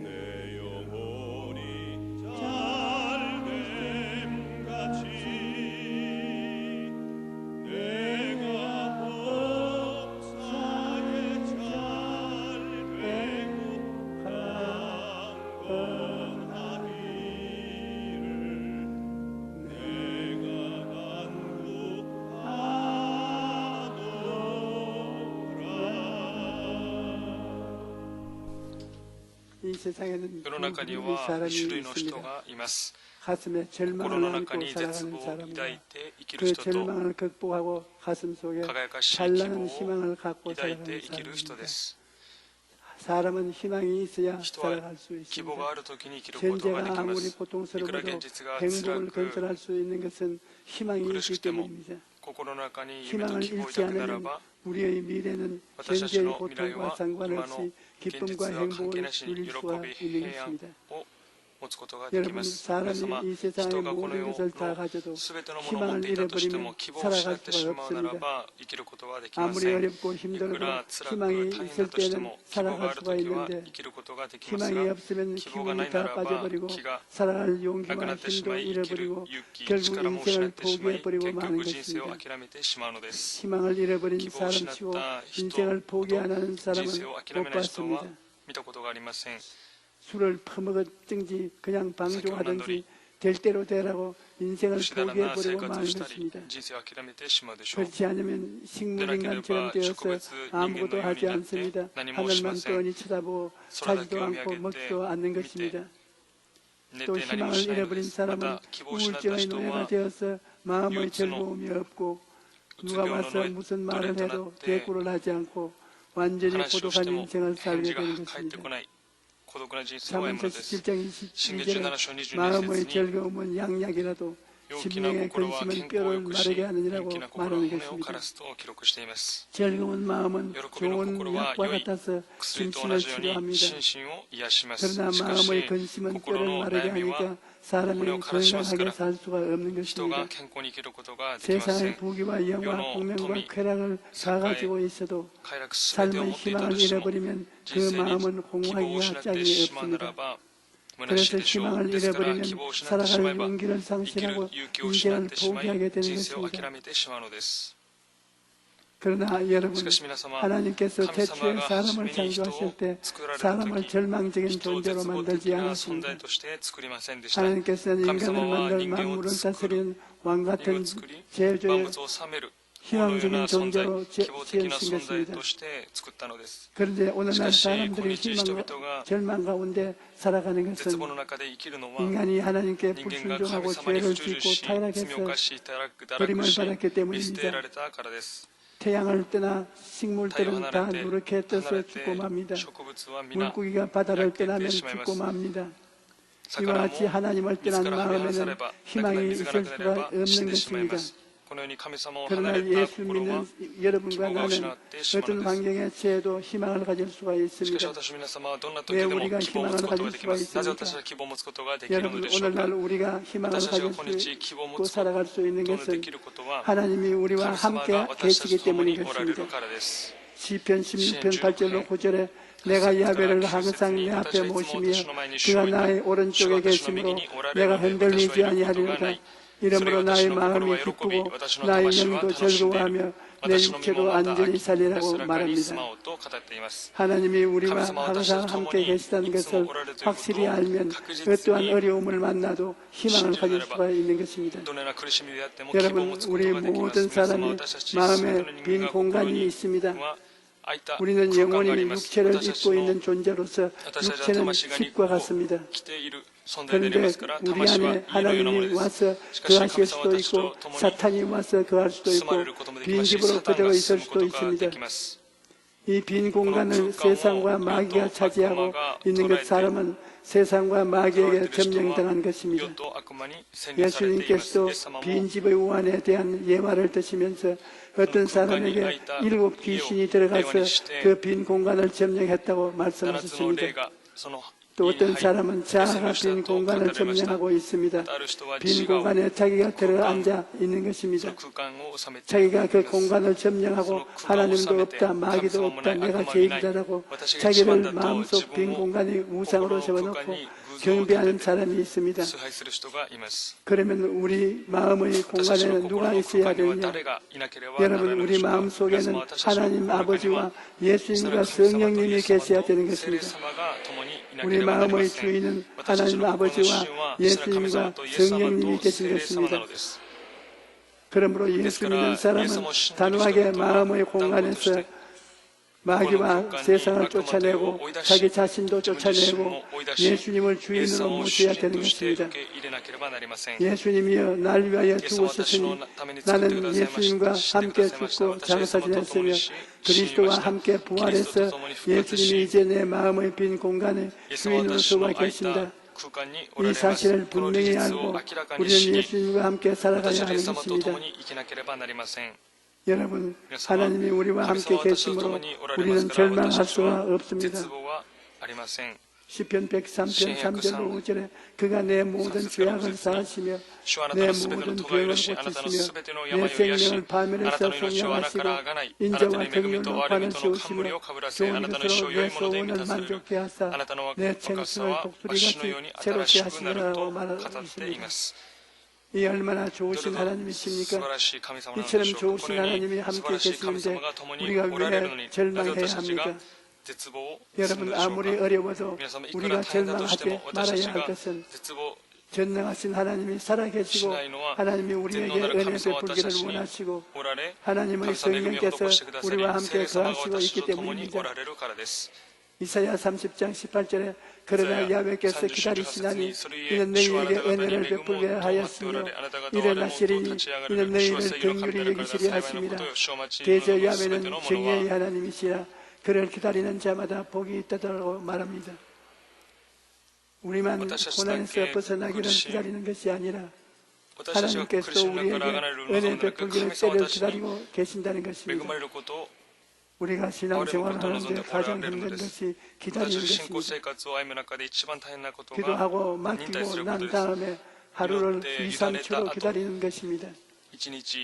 내 영혼이 잘됨같이 내가 범사에 잘되고 강건하리를 내가 이 세상에는 世の中に 두 は 사람이 2種類の人 있습니다. がいます 가슴에 心 절망을 の 안고 中に絶 살아가는 望を 사람과 抱いて生きる 그 人と 절망을 극복하고 가슴 속에 輝かしい希 찬란한 望を 희망을 갖고 抱い 살아가는 て生きる人 사람입니다. です 사람은 희망이 있어야 人は 살아갈 수 希望が 있습니다. ある時に生きることがで 현재가 きま 아무리 すいくら 고통스러워도 現実が 행복을 辛く 건설할 수 있는 것은 희망이 苦し 있기 くても 때문입니다. 心の中に夢と 희망을 希望を 잃지 抱くなら 않으면 ば 우리의 미래는 私たち 현재의 の未来 고통과 は今の 상관없이 現 기쁨과 実は関係 행복을 なしに 누릴 喜 수가 び 있는 平安 것입니다. を持つことができま 여러분 す皆様 사람이 이 세상의 人がこの 모든 世 것을 다 の 가져도 全てのものを持っ 희망을 ていたとしても 잃어버리면 希望を失 살아갈 ってし 수가 まうなら 없습니다. ば生きることはできま 아무리 せん 어렵고 いく 힘들어도 ら辛く 희망이 大変 있을 だとして 때는 も希望があ 살아갈 る 수가 時は 있는데 生きることができます 희망이 が 없으면 希望がな 기운이 いな 다 らば 빠져버리고 気が 살아갈 なく 용기와 なってし 힘도 まい生きる 잃어버리고 勇気 결국 力も失っ 인생을 てしまい 포기해버리고 結 마는 局人生を 것입니다. 諦めてしまうのです 희망을 잃어버린 기부 없이 사람치고 났다 인생을人 포기 안 하는 人 사람은 生を諦 못 めない人 봤습니다. は見たことがありません 술을 퍼먹었든지 그냥 お酒を飲んだり 방종하든지 될 대로 되라고 인생을 しならな生 포기해버리고 活 마는 をしたり 것입니다. 人生を諦めてしまうでしょう 그렇지 않으면 でなけれ 식물인간처럼 ば 되어서 植物人間 아무것도 のよう 하지 になって 않습니다. 何もしま 하늘만 せん 뻔히 쳐다보고 空だけ 자지도 を見上 않고 げて 먹지도 않는 見て 것입니다. 寝 또 て何も 희망을 しないので 잃어버린 すま 사람은 た希望を失った 우울증의 人 노예가 は 되어서 마음의 우울증의 즐거움이 없고 うつ 누가 病の 와서 ノイ 무슨 奴 말을 隷となっ 해도 て 대꾸를 하지 않고 완전히 話をして 고독한 も 인생을 返 살게 事が 되는 返って 것입니다. こない孤独な人生を歩むの 잠언서 です 17장 新月 22절에 17章22 마음의 節に 즐거움은 양약이라도 陽気な 심령의 心は 근심은 健康を 뼈를 良くし 마르게 陽 하느니라고 気な心は 말하는 骨を枯 것입니다. らすと記録しています 즐거운 마음은 喜びの 좋은 心は 약과 良い 같아서 薬と同 심신을 じように 치료합니다. 心身を癒します 그러나 しか 마음의 し 근심은 心 뼈를 の 마르게 悩みは 하니까 사람이 혼을 가라시마스 건강하게から 살 수가 없는 人が 것입니다. 健康に生きることができませ 세상의 ん 부귀와 영화, 요노, 공명과 토미, 쾌락을 다 사카이, 가지고 있어도 快楽すべてを 삶의 持っていた 희망을 としても 잃어버리면 그 人生に 마음은 希望を 공허하기가 失って 짝이 しまうなら 없습니다. ば虚しい 그래서 でしょう 희망을 ですから 잃어버리면 希望を失ってしまえ 살아갈 ば 용기를 生きる 상실하고 勇気を失 인생을 ってしまい 포기하게 되는 人生を 것입니다. 諦めてしまうのです 그러나 し 여러분 かし皆様 하나님께서 神様 태초에 が初 사람을 めに人を 창조하실 때 作られた 사람을 時 절망적인 人を 존재로 絶望的 만들지 な存 않았습니다. 在として作りませんでした 하나님께서는 神 인간을 様は 만들 人間を 만물을 作る 다스리는 왕 人間 같은 を作り万 제조의 物を治めるこのような 희망적인 存在 존재로 希望的な 지으신 存在 것입니다. として作ったのです 그런데 오늘날 しかし 사람들이 今日人々が 희망과 절망 가운데 살아가는 絶 것은 望の中で生きるのは 인간이 하나님께 人間が神 불순종하고 様に不 죄를 従順 짓고 し罪を 타락해서 犯し堕落 버림을 し 받았기 見捨てら 때문입니다. れたからです 태양을 떠나 太陽 식물들은 離 다 れて 누렇게 離 떠서 れて 죽고 맙니다. 植物は皆 물고기가 바다를焼けて 떠나면 しまいます 죽고 맙니다. 이와 魚も 같이 하나님을 自 떠난 ら離され 마음에는 ば 희망이 水がな 있을 くなれ 수가 ば死ん 없는 でしまいま 것입니다. すこのように神様を 그러나 離れた 예수 心は 믿는 여러분과 기부가 나는 없이 시원한 어떤 데스. 환경에 처해도 희망을 가질 수가 しかし 있습니다. 私皆様はどんな時 왜 でも 우리가 希望を持つことができます 희망을 なぜ 가질 私は希望を持つことができるの 여러분 でしょうか 오늘날 우리가 희망을 私たちが 가질 今 수 日希望を持 있고 つこと 살아갈 수 있는 ので 것은 きることは 하나님이 우리와 神様 함께 が私たち 계시기 と共に 때문인 おられる 것입니다. からです 시편 16편 8절로 9절에 내가 야훼를 항상 내 앞에 모시며 그가 나의 오른쪽에 계심으로 내가 흔들리지 아니하리로다. 이러므로 나의 마음이 기쁘고 나의 영도 즐거워하며 내 육체도 안전히 살리라고 말합니다. 하나님이 우리와 항상 함께 계시다는 것을 확실히 알면 어떠한 어려움을 만나도 희망을 가질 수가 있는 것입니다. 여러분, 우리 모든 사람이 마음에 빈 공간이 있습니다. 우리는 영원히 육체를 입고 있는 존재로서 육체는 집과 같습니다. 그런데 우리 안에 하나님이 와서 거하실 수도 있고 사탄이 와서 거할 수도 있고 빈 집으로 그대로 있을 수도 있습니다. 이 빈 공간을 세상과 마귀가 차지하고 있는 것 사람은 세상과 마귀에게 점령당한 것입니다. 예수님께서도 빈 집의 우환에 대한 예화를 드시면서 어떤 사람에게 7 귀신이 들어가서 그 빈 공간을 점령했다고 말씀하셨습니다. 또 어떤 사람은 자아가 빈 공간을 점령하고 있습니다. 빈 공간에 자기가 들어앉아 있는 것입니다. 자기가 그 공간을 점령하고 하나님도 없다, 마귀도 없다, 내가 제일이다라고 자기를 마음속 빈 공간에 우상으로 세워놓고 경배하는 사람이 있습니다. 그러면 우리 마음의 공간에는 누가 있어야 되느냐? 여러분, 우리 마음속에는 하나님 아버지와 예수님과 성령님이 계셔야 되는 것입니다. 우리 마음의 주인은 하나님 아버지와 예수님과 성령님이 계신 것입니다. 그러므로 예수 믿는 사람은 단호하게 마음의 공간에서 마귀와 세상을 쫓아내고 자기 자신도 쫓아내고 예수님을 주인으로 모셔야 되는 것입니다. 예수님이여 날 위하여 죽으셨으니 나는 예수님과 함께 죽고 장사 지냈으며 그리스도와 함께 부활해서 예수님이 이제 내 마음의 빈 공간에 주인으로 서와 계신다. 이 사실을 분명히 알고 우리는 예수님과 함께 살아가야 하는 것입니다. 여러분, 하나님이 우리와 함께 계심으로 우리는 절망할 수가 없습니다. 시편 103편 3절 5절에 그가 내 모든 죄악을 사하시며 내 모든 병을 고치시며 내 생명을 파멸해서 속량하시고 인자와 긍휼로 관을 씌우시며 좋은 것으로 내 소원을 만족케 하사 내 청춘을 독수리같이 새롭게 하시느라고 말하십니다. 이 얼마나 좋으신 하나님이십니까? 이처럼 좋으신 하나님이 함께 계시는데 우리가 왜 절망해야 합니까? 여러분, 아무리 어려워도 우리가 절망하지 말아야 할 것은 전능하신 하나님이 살아계시고 하나님이 우리에게 은혜 베풀기를 원하시고 하나님의 성령께서 우리와 함께 거하시고 있기 때문입니다. 이사야 30장 18절에 그러나 야훼께서 기다리시나니 이는 너희에게 은혜를 베풀게 하였으며 일어나시리니 이는 너희를 긍휼히 여기시리 하심이라. 대저 야훼는 정의의 하나님이시라. 그를 기다리는 자마다 복이 있다고 말합니다. 우리만 고난에서 벗어나기를 기다리는 것이 아니라 하나님께서 우리에게 은혜 베풀기를 때를 기다리고 계신다는 것입니다. 우리가 신앙생활을 하는데 가장 힘든 것이 기다리는 것입니다. 기도하고 맡기고 난 다음에 하루를 2, 3초로 기다리는 것입니다.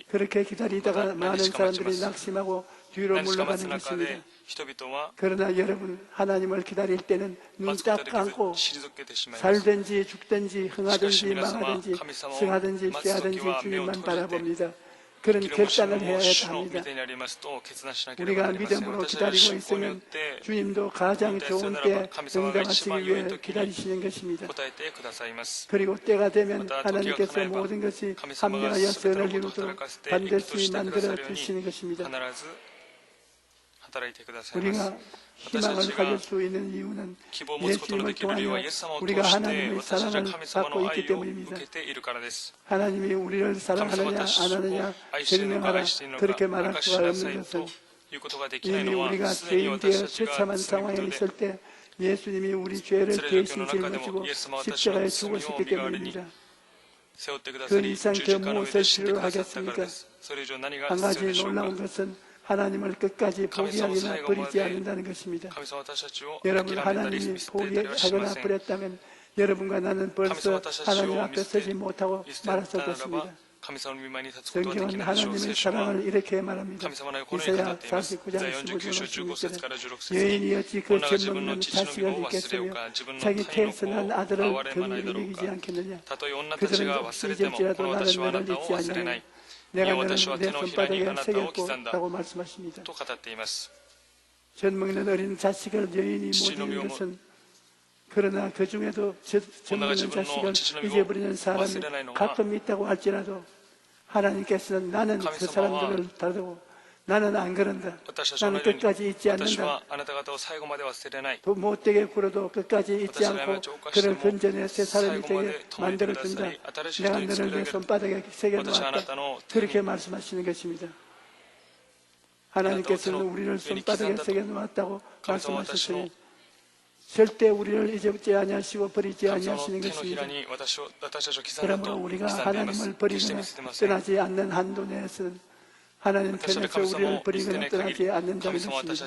그렇게 기다리다가 많은 사람들이 낙심하고 뒤로 물러가는 것입니다. 그러나 여러분, 하나님을 기다릴 때는 눈 딱 감고 살든지 죽든지 흥하든지 망하든지 승하든지 패하든지 주님만 바라봅니다. 그런 결단을 해야 합니다. 우리가 믿음으로 기다리고 있으면 주님도 가장 좋은 때 응답하시기 위해 기다리시는 것입니다. 그리고 때가 되면 하나님께서 모든 것이 합리하여 선을 이루도록 반드시 만들어 주시는 것입니다. 우리가 희망을 가질 수 있는 이유는 예수님을 통하여 우리가 하나님의 사랑을 받고 있기 때문입니다. 하나님이 우리를 사랑하느냐 안 하느냐 증명하라, 그렇게 말할 수가 없는 것은 이미 우리가 죄인 되어 처참한 상황에 있을 때 예수님이 우리 죄를 대신 짊어지고 십자가에 죽으셨기 때문입니다. 그 이상 더 무엇을 필요로 하겠습니까? 한 가지 놀라운 것은 하나님을 끝까지 포기하거나 버리지 않는다는 것입니다. 여러분, 하나님이 포기하거나 버렸다면 여러분과 나는 벌써 하나님 앞에 서지 못하고 말았을 것입니다. 성경은 하나님의 사랑을 이렇게 말합니다. 이사야 49장 15절 16절에 여인이 어찌 그 젖먹는 자식을 잊겠으며 자기 태에서 난 아들을 긍휼히 여기지 않겠느냐. 그들은 잊을지라도 나는 너를 잊지 아니하노니 내가 너를 내 손바닥에 새겼고 라고 말씀하십니다. 젖먹는 어린 자식을 여인이 못 잊는 것은, 그러나 그 중에도 젖먹는 자식을 잊어버리는 사람이 가끔 있다고 할지라도 하나님께서는 나는 그 사람들을 다루고 나는 안 그런다. 나는 끝까지 잊지 않는다. 또 못되게 굴어도 끝까지 잊지 않고 그를 건져내 새 사람이 되게 만들어준다. 내가 너를 내 손바닥에 새겨놓았다. 그렇게 말씀하시는 것입니다. 하나님께서는 우리를 손바닥에 새겨놓았다고 말씀하셨으니 절대 우리를 잊지 아니하시고 버리지 아니하시는 것입니다. 그러므로 우리가 하나님을 버리거나 떠나지 않는 한도 내에서는 하나님 편에서 우리를 버리거나 떠나지 않는다는 것입니다.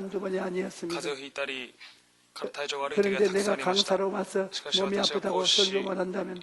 한두 번이 아니었습니다. 風邪をひいたり体調が悪い時が 그런데 たくさん 내가 ありました。 강사로 와서 しかし 몸이 私が 아프다고 講師 설교만 한다면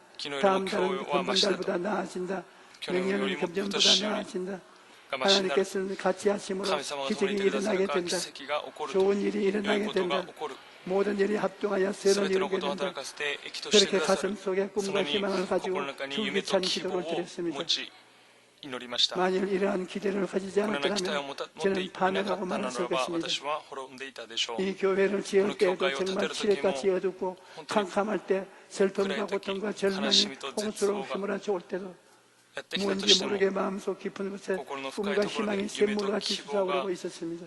다음 달은 금번달보다 나아진다. 내년은 금년보다 나아진다. 하나님께서는 같이 하심으로 기적이 일어나게 된다. 좋은 일이 일어나게 된다. 모든 일이 합동하여 새로운 일을 이루게 된다. 그렇게 가슴 속에 꿈과 희망을 가지고 주기찬 기도를 드렸습니다. 만일 이러한 기대를 가지지 않았더라면 저는 파멸하고 말았을 것입니다. 이 교회를 지을 때에도 정말 치레같이 어둡고 캄캄할 때 슬픔과 고통과 절망이 홍수로 휘몰아쳐 올 때도 やってきたと 뭔지 しても 모르게 마음속 깊은 곳에 心の深い 꿈과 ところで 희망이 夢と 샘물같이 希望が 솟아오르고 있었습니다.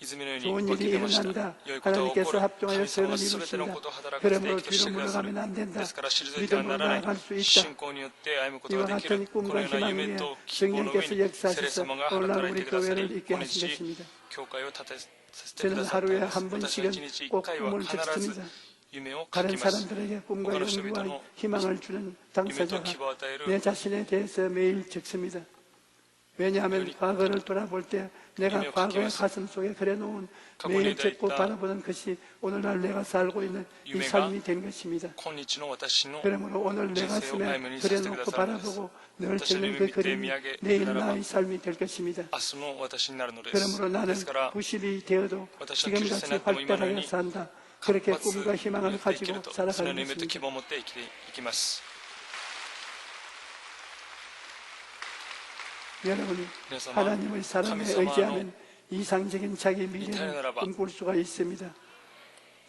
泉のように 좋은 湧き 일이 出ました 일어난다. 良いことが起こ 하나님께서 る 합동하여 神様 선을 は全ての 이루십니다. ことを働かせて 그러므로 益として 뒤로 くださる 물러가면 안 된다. ですから退いてはな 믿음으로 らない 나아갈 수 있다. 信仰によって歩むこと 이와 ができ 같은 るこの 꿈과 ような 희망 夢 위에 と希望の上 성령께서 にセレ 역사하셔서 様が 오늘날 働いて 우리 くださ 교회를 り 있게 今 하신 日 것입니다. 教会を立てさせてく 저는 ださった 하루에 のです 한 私は 번씩은 一日一 꼭 回は 꿈을 必ず 적습니다. 夢を書 다른 きます 사람들에게 꿈과他の人々 연구와 の 희망을 주는 夢と 당사자가 希望を与え 내 る 자신에 대해서 매일 적습니다. 왜냐하면 과거를 돌아볼 때 내가 의미を 과거의 書きます 가슴 속에 그려놓은 過去に 매일 抱い 적고 た 바라보는 것이 오늘날 내가 살고 있는 이 夢が 삶이 된 것입니다. 今日の私の 그러므로 오늘 내 人生を歩 가슴에 みにさせてくだ 그려놓고 さるのです 바라보고 늘 私の 적는 夢 그 見て 그림이 見上げ 내일 ならば 나의 삶이 될 것입니다. 明日の私になるのです 그러므로 で 나는 すから 90이 되어도 私は90歳 지금같이 になっても今のよう 활달하게 に 산다. 活 그렇게 発 꿈과 に 희망을 生きていけ 가지고 るとその 살아가는 夢と希 것입니다. 望を持って生きていきます 여러분이 皆様 하나님의 사랑에 神様の 의지하면 이상적인 자기 見たい 미래를 ならば 꿈꿀 수가 있습니다.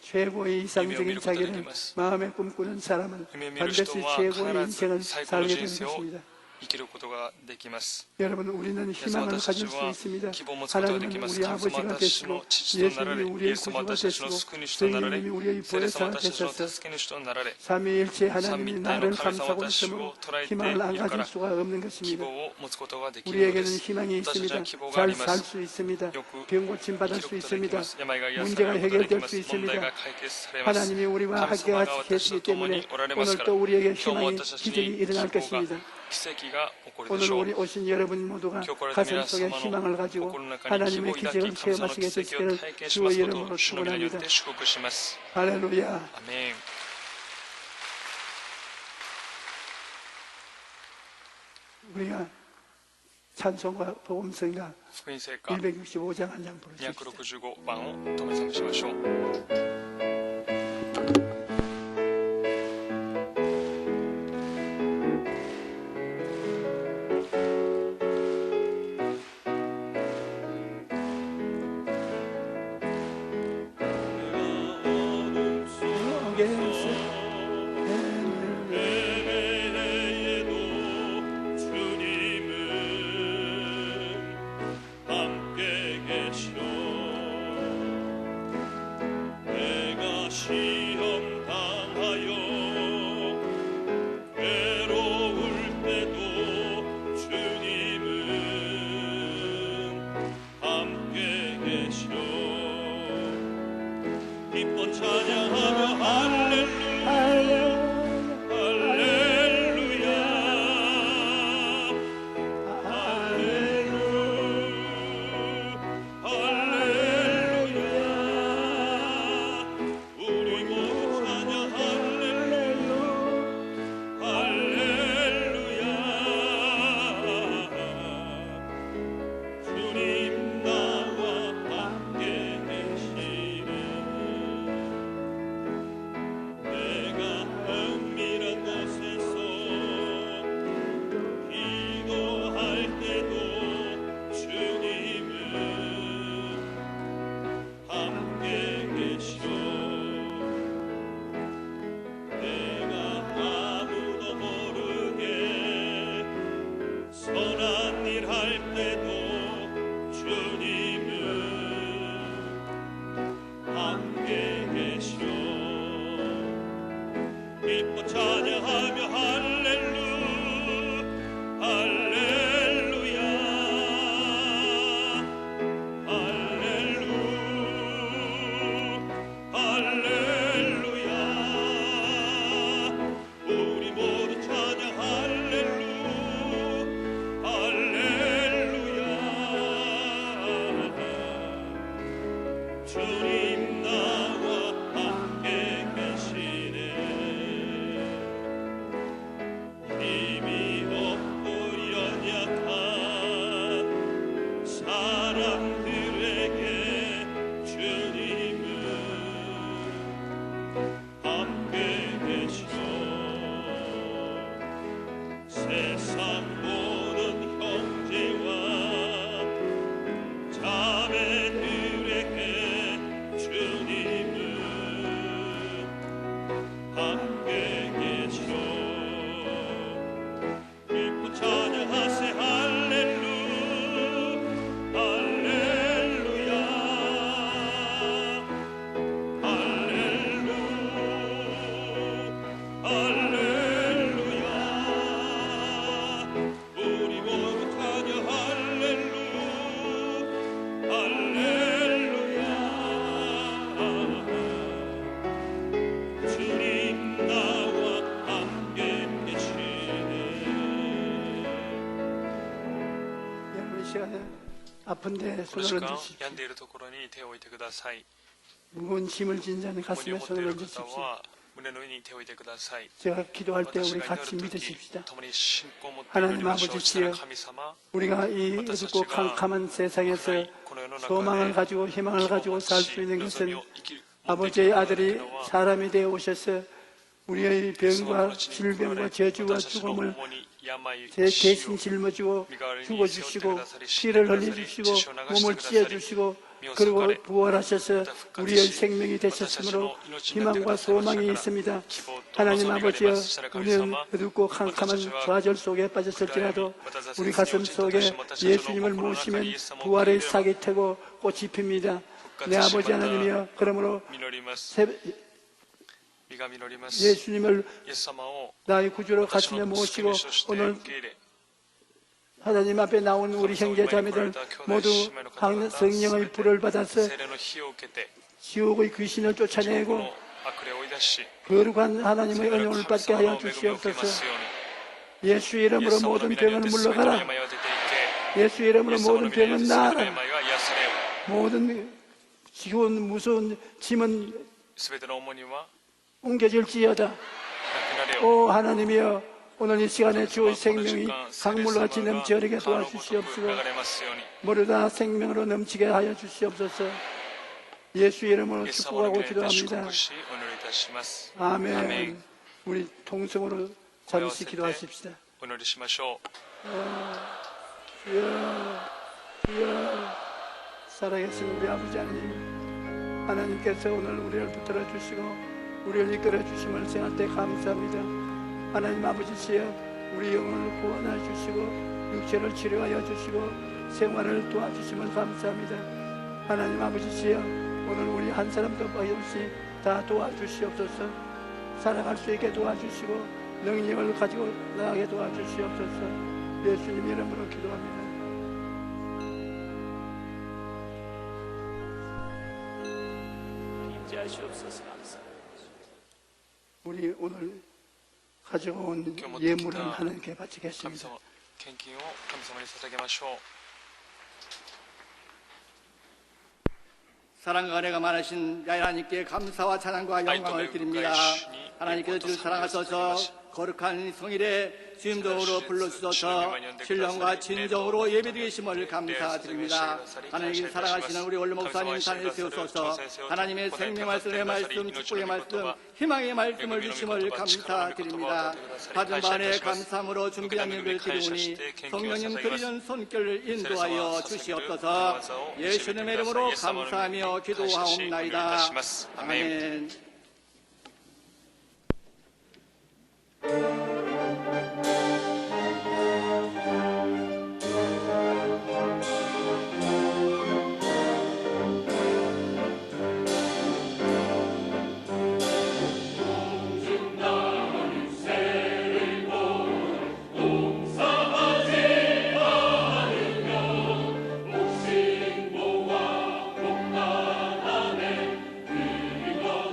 최고의 이상적인 자기를 마음에 꿈꾸는 사람은 夢を見る 반드시 人は 최고의 必 인생을 ず最高の 살게 人 되는 生を 것입니다. 生きることができます 여러분 우리는 희망을 가질 수 있습니다. 希望を持つことができま 하나님은 す 우리 神様 아버지가 私の 되시고 父となられ 예수님이 イ 우리의 エス様 구주가 私の 되시고 救い主となられ 성령님이 우리의 聖霊様 보혜사가 私の 되셔서 助け主となられ 삼위일체 三 하나님이 位一体の 나를 神様 감싸고 私 있으므로 を捉えて 희망을 안 いるか 가질 ら 수가 없는 希 것입니다. 望を持つことができるので 우리에게는 す 희망이 私たち 있습니다. は希望があ 잘 りま 살 す 수 있습니다. よく 병 고침 生 받을 きる 수 ことができ 있습니다. ます病が癒され 문제가 ることができ 해결될 ま 수 す問題 있습니다. が解決されます 하나님이 우리와 神 함께 様が 같이 私と 계시기 共 때문에 におられます 오늘 から 또 우리에게 今日も 희망이 私たち 기적이 に 일어날 希望が 것입니다. 奇跡が起こるで 오늘 しょう 우리 오신 여러분 모두가 今日来られた 가슴 皆 속에 様 희망을 の 가지고 心の中に希 하나님의 望を抱 기적을 き神様の 체험하시게 奇跡を 되시기를 体験しま 주의 すこと 이름으로 を主の皆によっ 축원합니다. て祝福します 할렐루야. アメン 우리가 찬송과 복음성가 福音聖歌 165장 한 장 부르십시다. 265番を止めさめしましょう기뻐 찬양하며 할렐루야 할렐루야 할렐루야 할렐루야 우리 모두 찬양 할렐루야 할렐루야 주님 나와 함께 계시네 내가 은밀한 곳에서 기도할 때도 주님은 함께 계셔 내가 아무도 모르게 선한 일 할 때도 주님은 함께 계셔 기뻐 찬양하며 할렐루야 할렐루야 할렐루야 우리 모두 찬양 할렐루야 할렐루야 주님 나와 함께 계시네 아픈데 この 손을 時間 얹으십시오. 病んでいるところに手を置いてください。 무거운 짐을 진 자는 重荷を 가슴에 持ってい 손을 る方 얹으십시오. は胸の上に手を置いてください。 제가 기도할 때 私 우리 が祈 같이 るとき 믿으십시다. 共に信仰を持って祈り 하나님 ましょう。 아버지 したら 주여 神様、 우리가 이 어둡고 캄캄한 세상에서 この世の中 소망을 で 가지고 희망을 가지고 살 수 있는 望み 것은 を生きる 아버지의 아들이 持っているのは 사람이 되어 오셔서 우리의 その 병과 後に 질병과 저주와 私たちの 죽음을 重荷、病、 제 死 대신 を 짊어지고 미가를 죽어주시고 세웠다가사리, 피를 시대가사리, 흘려주시고 지시오나가 몸을 시대가사리, 찢어주시고 그리고 미오사카레, 부활하셔서 부활하셨듯이 우리의 생명이 되셨으므로 와타시노 희망과 이노치가 소망이 되었다가 있습니다. 기뻐 또 하나님望みが 아버지여 あります。したら神 우리는 様、 어둡고 캄캄한 좌절 속에 빠졌을지라도 우리 가슴 속에 예수님을 모시면 부활의 싹이 트고 꽃이 핍니다. 내 아버지 하나님이여 그러므로 実ります。 새- 実が実ります。 예수님을 イエス様を 나의 구주로 私 가슴에 の救い 모시고 主として 오늘 受け入れ、 하나님 앞에 나온 우리 형제 자매들 모두 성령의 불을 받아서 聖霊の火を受けて、 지옥의 귀신을 地獄 쫓아내고 の悪霊を追い出し、 거룩한 하나님의 聖なる 은총을 神 받게 様 하여 の恵みを受けま 주시옵소서. すように。 예수 イエ 이름으로 ス様の 모든 皆によっ 병은 て全ての 물러가라. 病は出ていけ、 예수 イエ 이름으로 ス様の 모든 皆によっ 병은 て全ての 나아라. 病が癒されよ。 모든 지운 무서운 짐은 すべての重荷は 옮겨질지어다. なくなれよ。 오 하나님이여 오늘 이 시간에 주의 この 생명이 時間、聖霊 강물같이 様が 넘쳐흐르게 川のごとく 도와주시옵소서. 流れますように。 모두 다 생명으로 넘치게 하여 주시옵소서. 예수 이름으로 イエス様の 축복하고 皆によって祝 기도합니다. 福し、お祈りいたします。 아멘. 아멘. 우리 통성으로 잠시 기도하십시다. お祈りしましょう。 주여 살아계신 우리 아버지 하나님, 하나님께서 오늘 우리를 붙들어 주시고 우리를 이끌어 주심을 생각할 때 감사합니다. 하나님 아버지시여 우리 영혼을 구원하여 주시고 육체를 치료하여 주시고 생활을 도와주심을 감사합니다. 하나님 아버지시여 오늘 우리 한 사람도 빠짐없이 다 도와주시옵소서. 살아갈 수 있게 도와주시고 능력을 가지고 나가게 도와주시옵소서. 예수님 이름으로 기도합니다. 임재하시옵소서. 감사합니다. 우리 오늘 가져온 今日持ってき 예물을 た 하나님께 神 바치겠습니다. 様、献金を神様に捧げましょう。 사랑과 은혜가 많으신 하나님께 감사와 찬양과 영광을 드립니다. 하나님께서 주를 사랑하셔서 거룩한 성일에 주임동으로 불러주셔서 신령과 진정으로 예배드리심을 감사드립니다. 하나님께 사랑하시는 우리 원로 목사님 단을 세우소서. 하나님의 생명 말씀의 말씀, 축복의 말씀, 희망의 말씀을 주심을 감사드립니다. 받은 바에 감사함으로 준비한 일을 드리오니 성령님 드리는 손길을 인도하여 주시옵소서. 예수님의 이름으로 감사하며 기도하옵나이다. 아멘. 옥신모와 복만함에 그린 것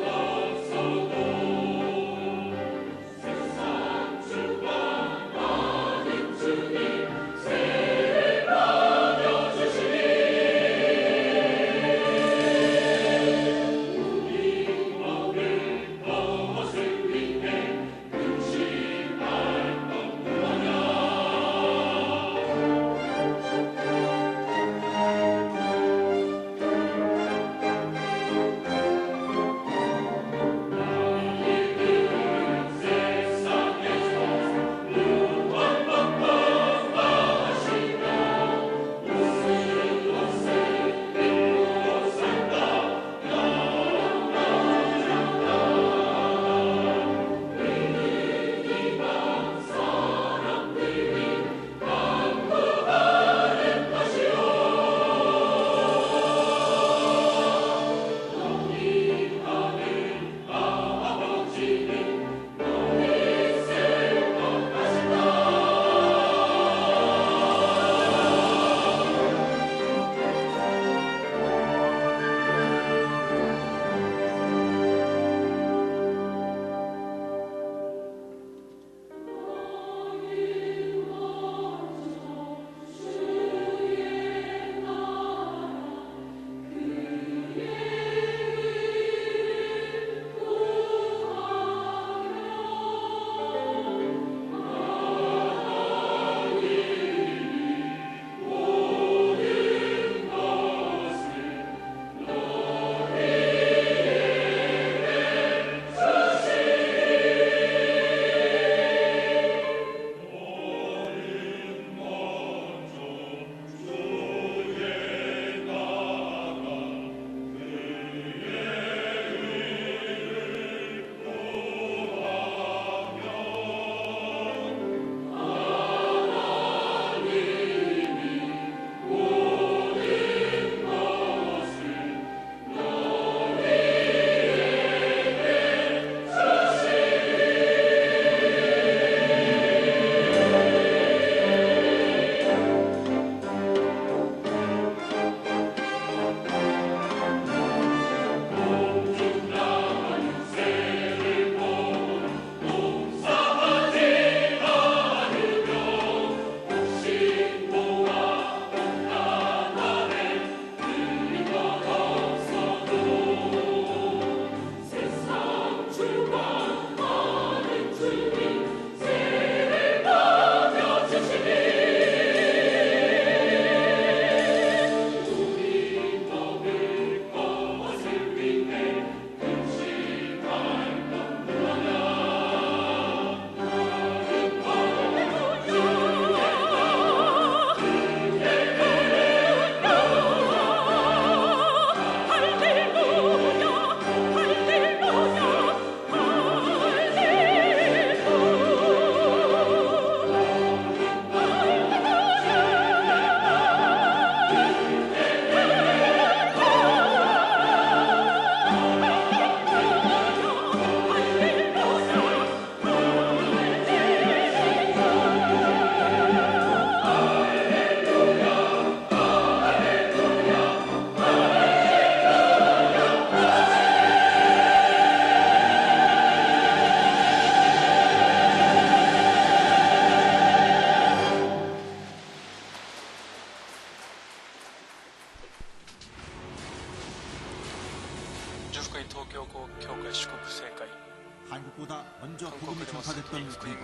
먼저 복음이 전파됐던 일본.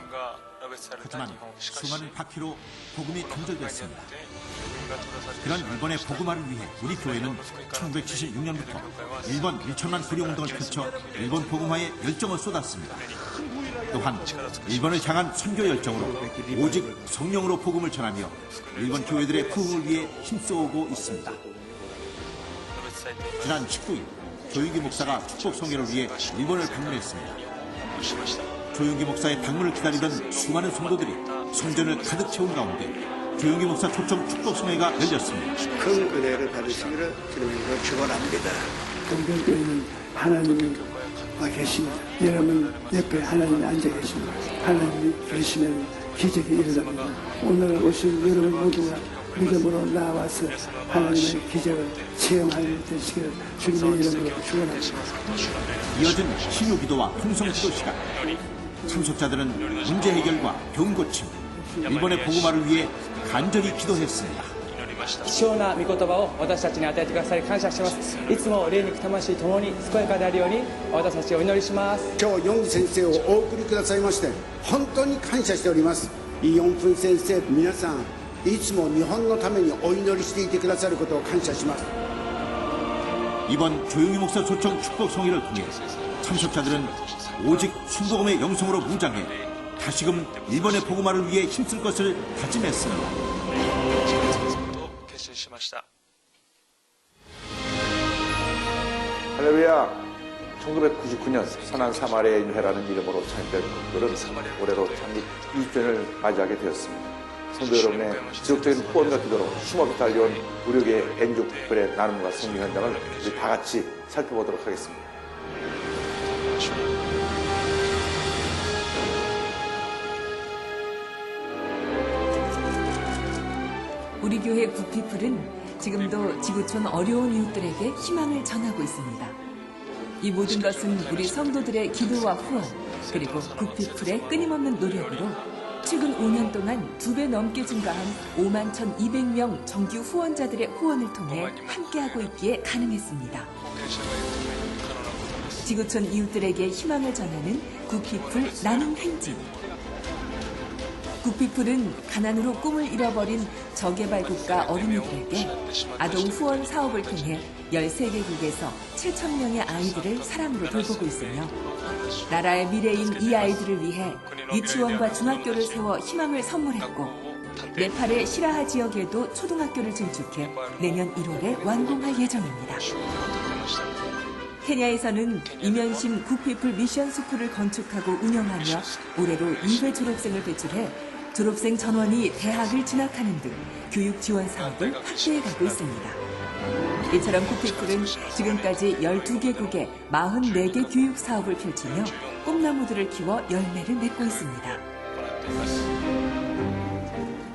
하지만 수많은 바퀴로 복음이 단절됐습니다. 그런 일본의 복음화를 위해 우리 교회는 1976년부터 일본 1천만 구룡운동을 펼쳐 일본 복음화에 열정을 쏟았습니다. 또한 일본을 향한 선교 열정으로 오직 성령으로 복음을 전하며 일본 교회들의 부흥을 위해 힘써오고 있습니다. 지난 19일 조윤기 목사가 축복 성회를 위해 일본을 방문했습니다. 조윤기 목사의 방문을 기다리던 수많은 성도들이 성전을 가득 채운 가운데 조윤기 목사 초청 축복 성회가 열렸습니다. 큰 은혜를 받으시기를 주님으로 축원합니다. 동경교회는 하나님이 와 계십니다. 여러분 옆에 하나님이 앉아 계십니다. 하나님이 계시면 기적이 일어납니다. 오늘 오신 여러분 모두가 믿음으로 나와서 하나님의 기적을 체험하게 되시기를 주님의 이름으로 축원합니다. 이어진 신유기도와 통성기도 시간. 참석자들은 문제 해결과 병 고침, 일본의 복음화를 위해 간절히 기도했습니다. 貴重な御言葉を私たちに与えてくださり感謝します。いつも霊肉魂ともに健やかであるように私たちお祈りします。今日ヨンギ先生をお送りくださいまして本当に感謝しております。イ・ヨンフン先生、皆さんいつも日本のためにお祈りしていてくださることを感謝します。 이번 조용희 목사 초청 축복 성회를 통해 참석자들은 오직 순복음의 영성으로 무장해 다시금 일본의 복음화를 위해 힘쓸 것을 다짐했습니다. 할렐루야. 1999년 선한 사마리아인 회라는 이름으로 창립된 것들은 올해로 창립 20주년을 맞이하게 되었습니다. 성도 여러분의 지속적인 후원과 기도로 힘없이 달려온 우리교회 엔족 특별의 나눔과 성경 현장을 우리 다 같이 살펴보도록 하겠습니다. 우리 교회 굿피플은 지금도 지구촌 어려운 이웃들에게 희망을 전하고 있습니다. 이 모든 것은 우리 성도들의 기도와 후원, 그리고 굿피플의 끊임없는 노력으로 최근 5년 동안 2배 넘게 증가한 51,200명 정규 후원자들의 후원을 통해 함께하고 있기에 가능했습니다. 지구촌 이웃들에게 희망을 전하는 굿피플 나눔 행진. 굿피플은 가난으로 꿈을 잃어버린 저개발 국가 어린이들에게 아동 후원 사업을 통해 13개국에서 7,000명의 아이들을 사랑으로 돌보고 있으며 나라의 미래인 이 아이들을 위해 유치원과 중학교를 세워 희망을 선물했고 네팔의 시라하 지역에도 초등학교를 증축해 내년 1월에 완공할 예정입니다. 케냐에서는 이면심 굿피플 미션 스쿨을 건축하고 운영하며 올해로 2회 졸업생을 배출해 졸업생 전원이 대학을 진학하는 등 교육 지원 사업을 확대해가고 있습니다. 이처럼 굿피플은 지금까지 12개국에 44개 교육 사업을 펼치며 꿈나무들을 키워 열매를 맺고 있습니다.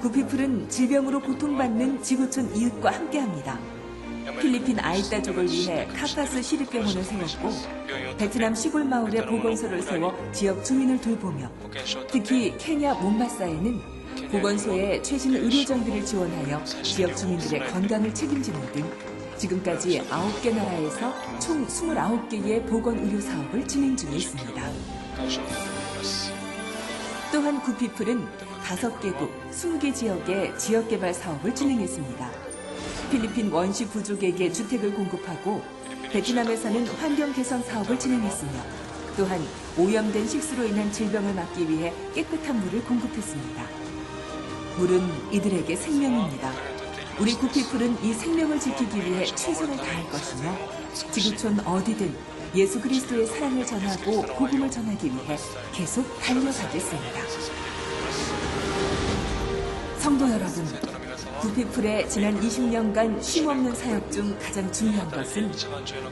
굿피플은 질병으로 고통받는 지구촌 이웃과 함께합니다. 필리핀 아이따족을 위해 카파스 시립병원을 세웠고 베트남 시골 마을에 보건소를 세워 지역 주민을 돌보며 특히 케냐 몬바사에는 보건소에 최신 의료 장비를 지원하여 지역 주민들의 건강을 책임지는 등 지금까지 9개 나라에서 총 29개의 보건 의료 사업을 진행 중에 있습니다. 또한 굿피플은 5개국 20개 지역의 지역개발 사업을 진행했습니다. 필리핀 원시 부족에게 주택을 공급하고 베트남에서는 환경 개선 사업을 진행했으며 또한 오염된 식수로 인한 질병을 막기 위해 깨끗한 물을 공급했습니다. 물은 이들에게 생명입니다. 우리 굿피플은 이 생명을 지키기 위해 최선을 다할 것이며 지구촌 어디든 예수 그리스도의 사랑을 전하고 복음을 전하기 위해 계속 달려가겠습니다. 성도 여러분, 굿피플의 지난 20년간 쉼없는 사역 중 가장 중요한 것은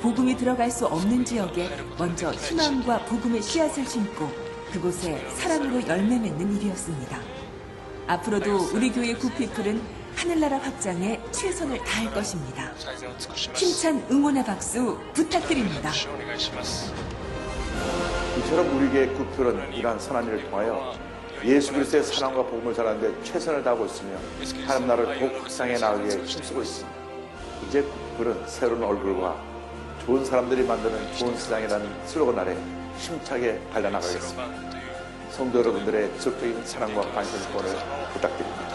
복음이 들어갈 수 없는 지역에 먼저 희망과 복음의 씨앗을 심고 그곳에 사랑으로 열매 맺는 일이었습니다. 앞으로도 우리 교회 굿피플은 하늘나라 확장에 최선을 다할 것입니다. 힘찬 응원의 박수 부탁드립니다. 이처럼 우리 교회 굿피플은 이러한 선한 일을 통하여 예수 그리스도의 사랑과 복음을 전하는 데 최선을 다하고 있으며 하나님 나라를 더욱 확장해 나가기에 힘쓰고 있습니다. 이제 굿피플은 새로운 얼굴과 좋은 사람들이 만드는 좋은 세상이라는 슬로건 아래 힘차게 달려나가겠습니다. 성도 여러분들의 지속적인 사랑과 관심 후원을 부탁드립니다.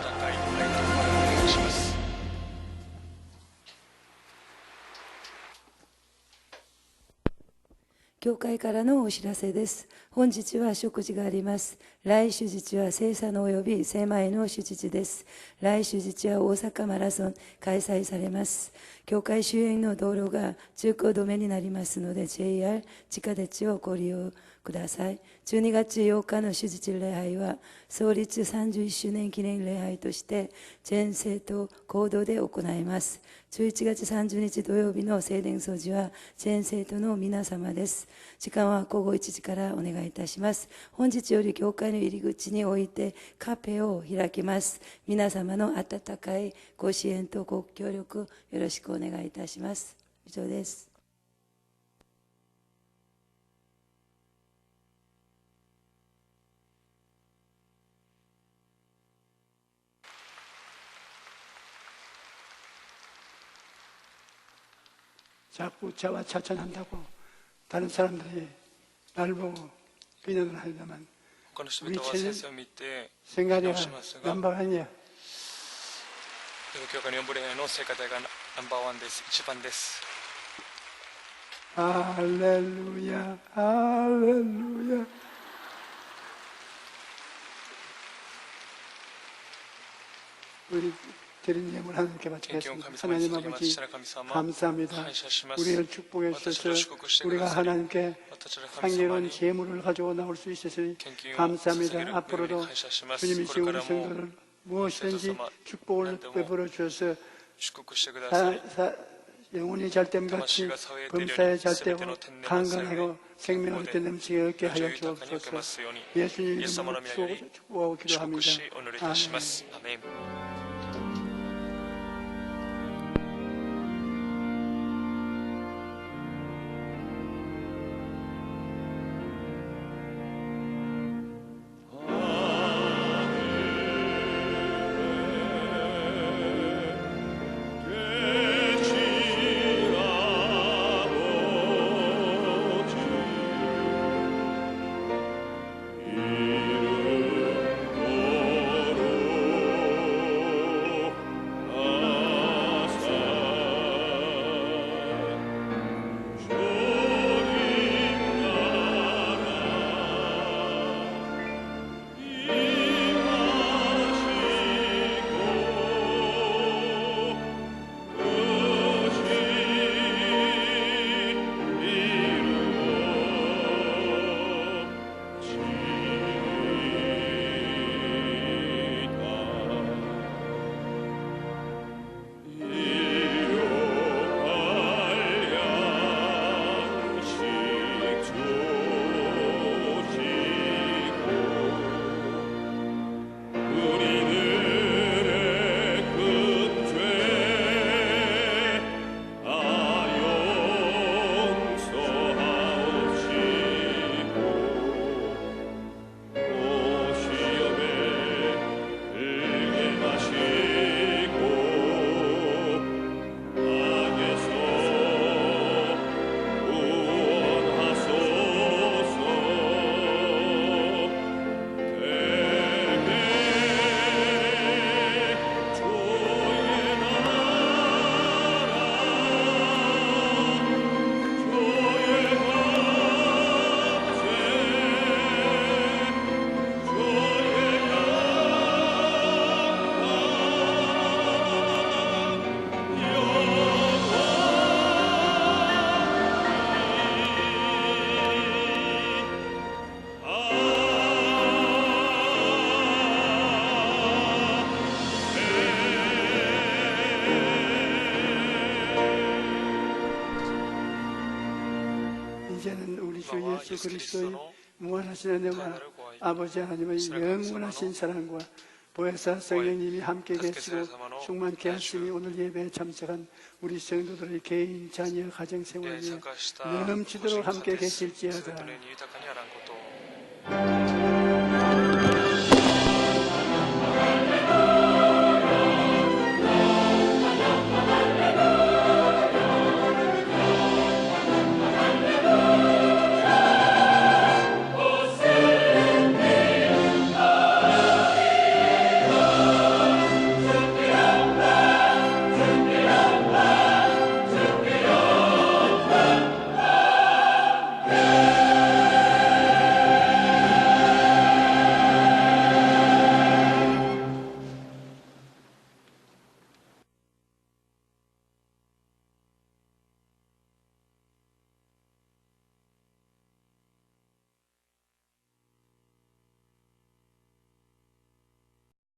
教会からのお知らせです。本日は食事があります。来週日は聖佐の及び聖前の主日です。来週日は大阪マラソン開催されます。教会周辺の道路が通行止めになりますので JR 地下鉄をご利用ください。12月8日の主日礼拝は創立31周年記念礼拝として全生徒合同で行います。11月30日土曜日の聖殿掃除は全生徒の皆様です。時間は午後1時からお願いいたします。本日より教会の入り口においてカフェを開きます。皆様の温かいご支援とご協力よろしくお願いいたします。以上です。자꾸 저와 차천한다고 다른 사람들이 날 보고 비난을 하려면 우리 체질 생각이 넘버원이야. 教会の4部礼拝の聖歌隊がナンバーワンです。一番です。 할렐루야, 할렐루야. 우리 드린 예물 하나님께 바치겠습니다. 하나님 아버지 감사합니다. 우리를 축복해 주셔서 우리가 하나님께 향기로운 예물을 가지고 나올 수 있으니 감사합니다. 앞으로도 주님이시 우리 성도를 무엇이든지 축복을 베풀어 주셔서 영혼이 잘됨 같이 범사에 잘되고 건강하고 생명을 얻게 넘치게 얻게 하여 주옵소서. 예수님 이름으로 축복하고 기도합니다. 아멘. 이제는 우리 주 예수 그리스도의 무한하신 은혜와 아버지 하나님의 영원하신 사랑과 보혜사 성령님이 함께 계시고 충만케 하시니 오늘 예배에 참석한 우리 성도들의 개인, 자녀, 가정생활에 넘치도록 함께 계실지어다.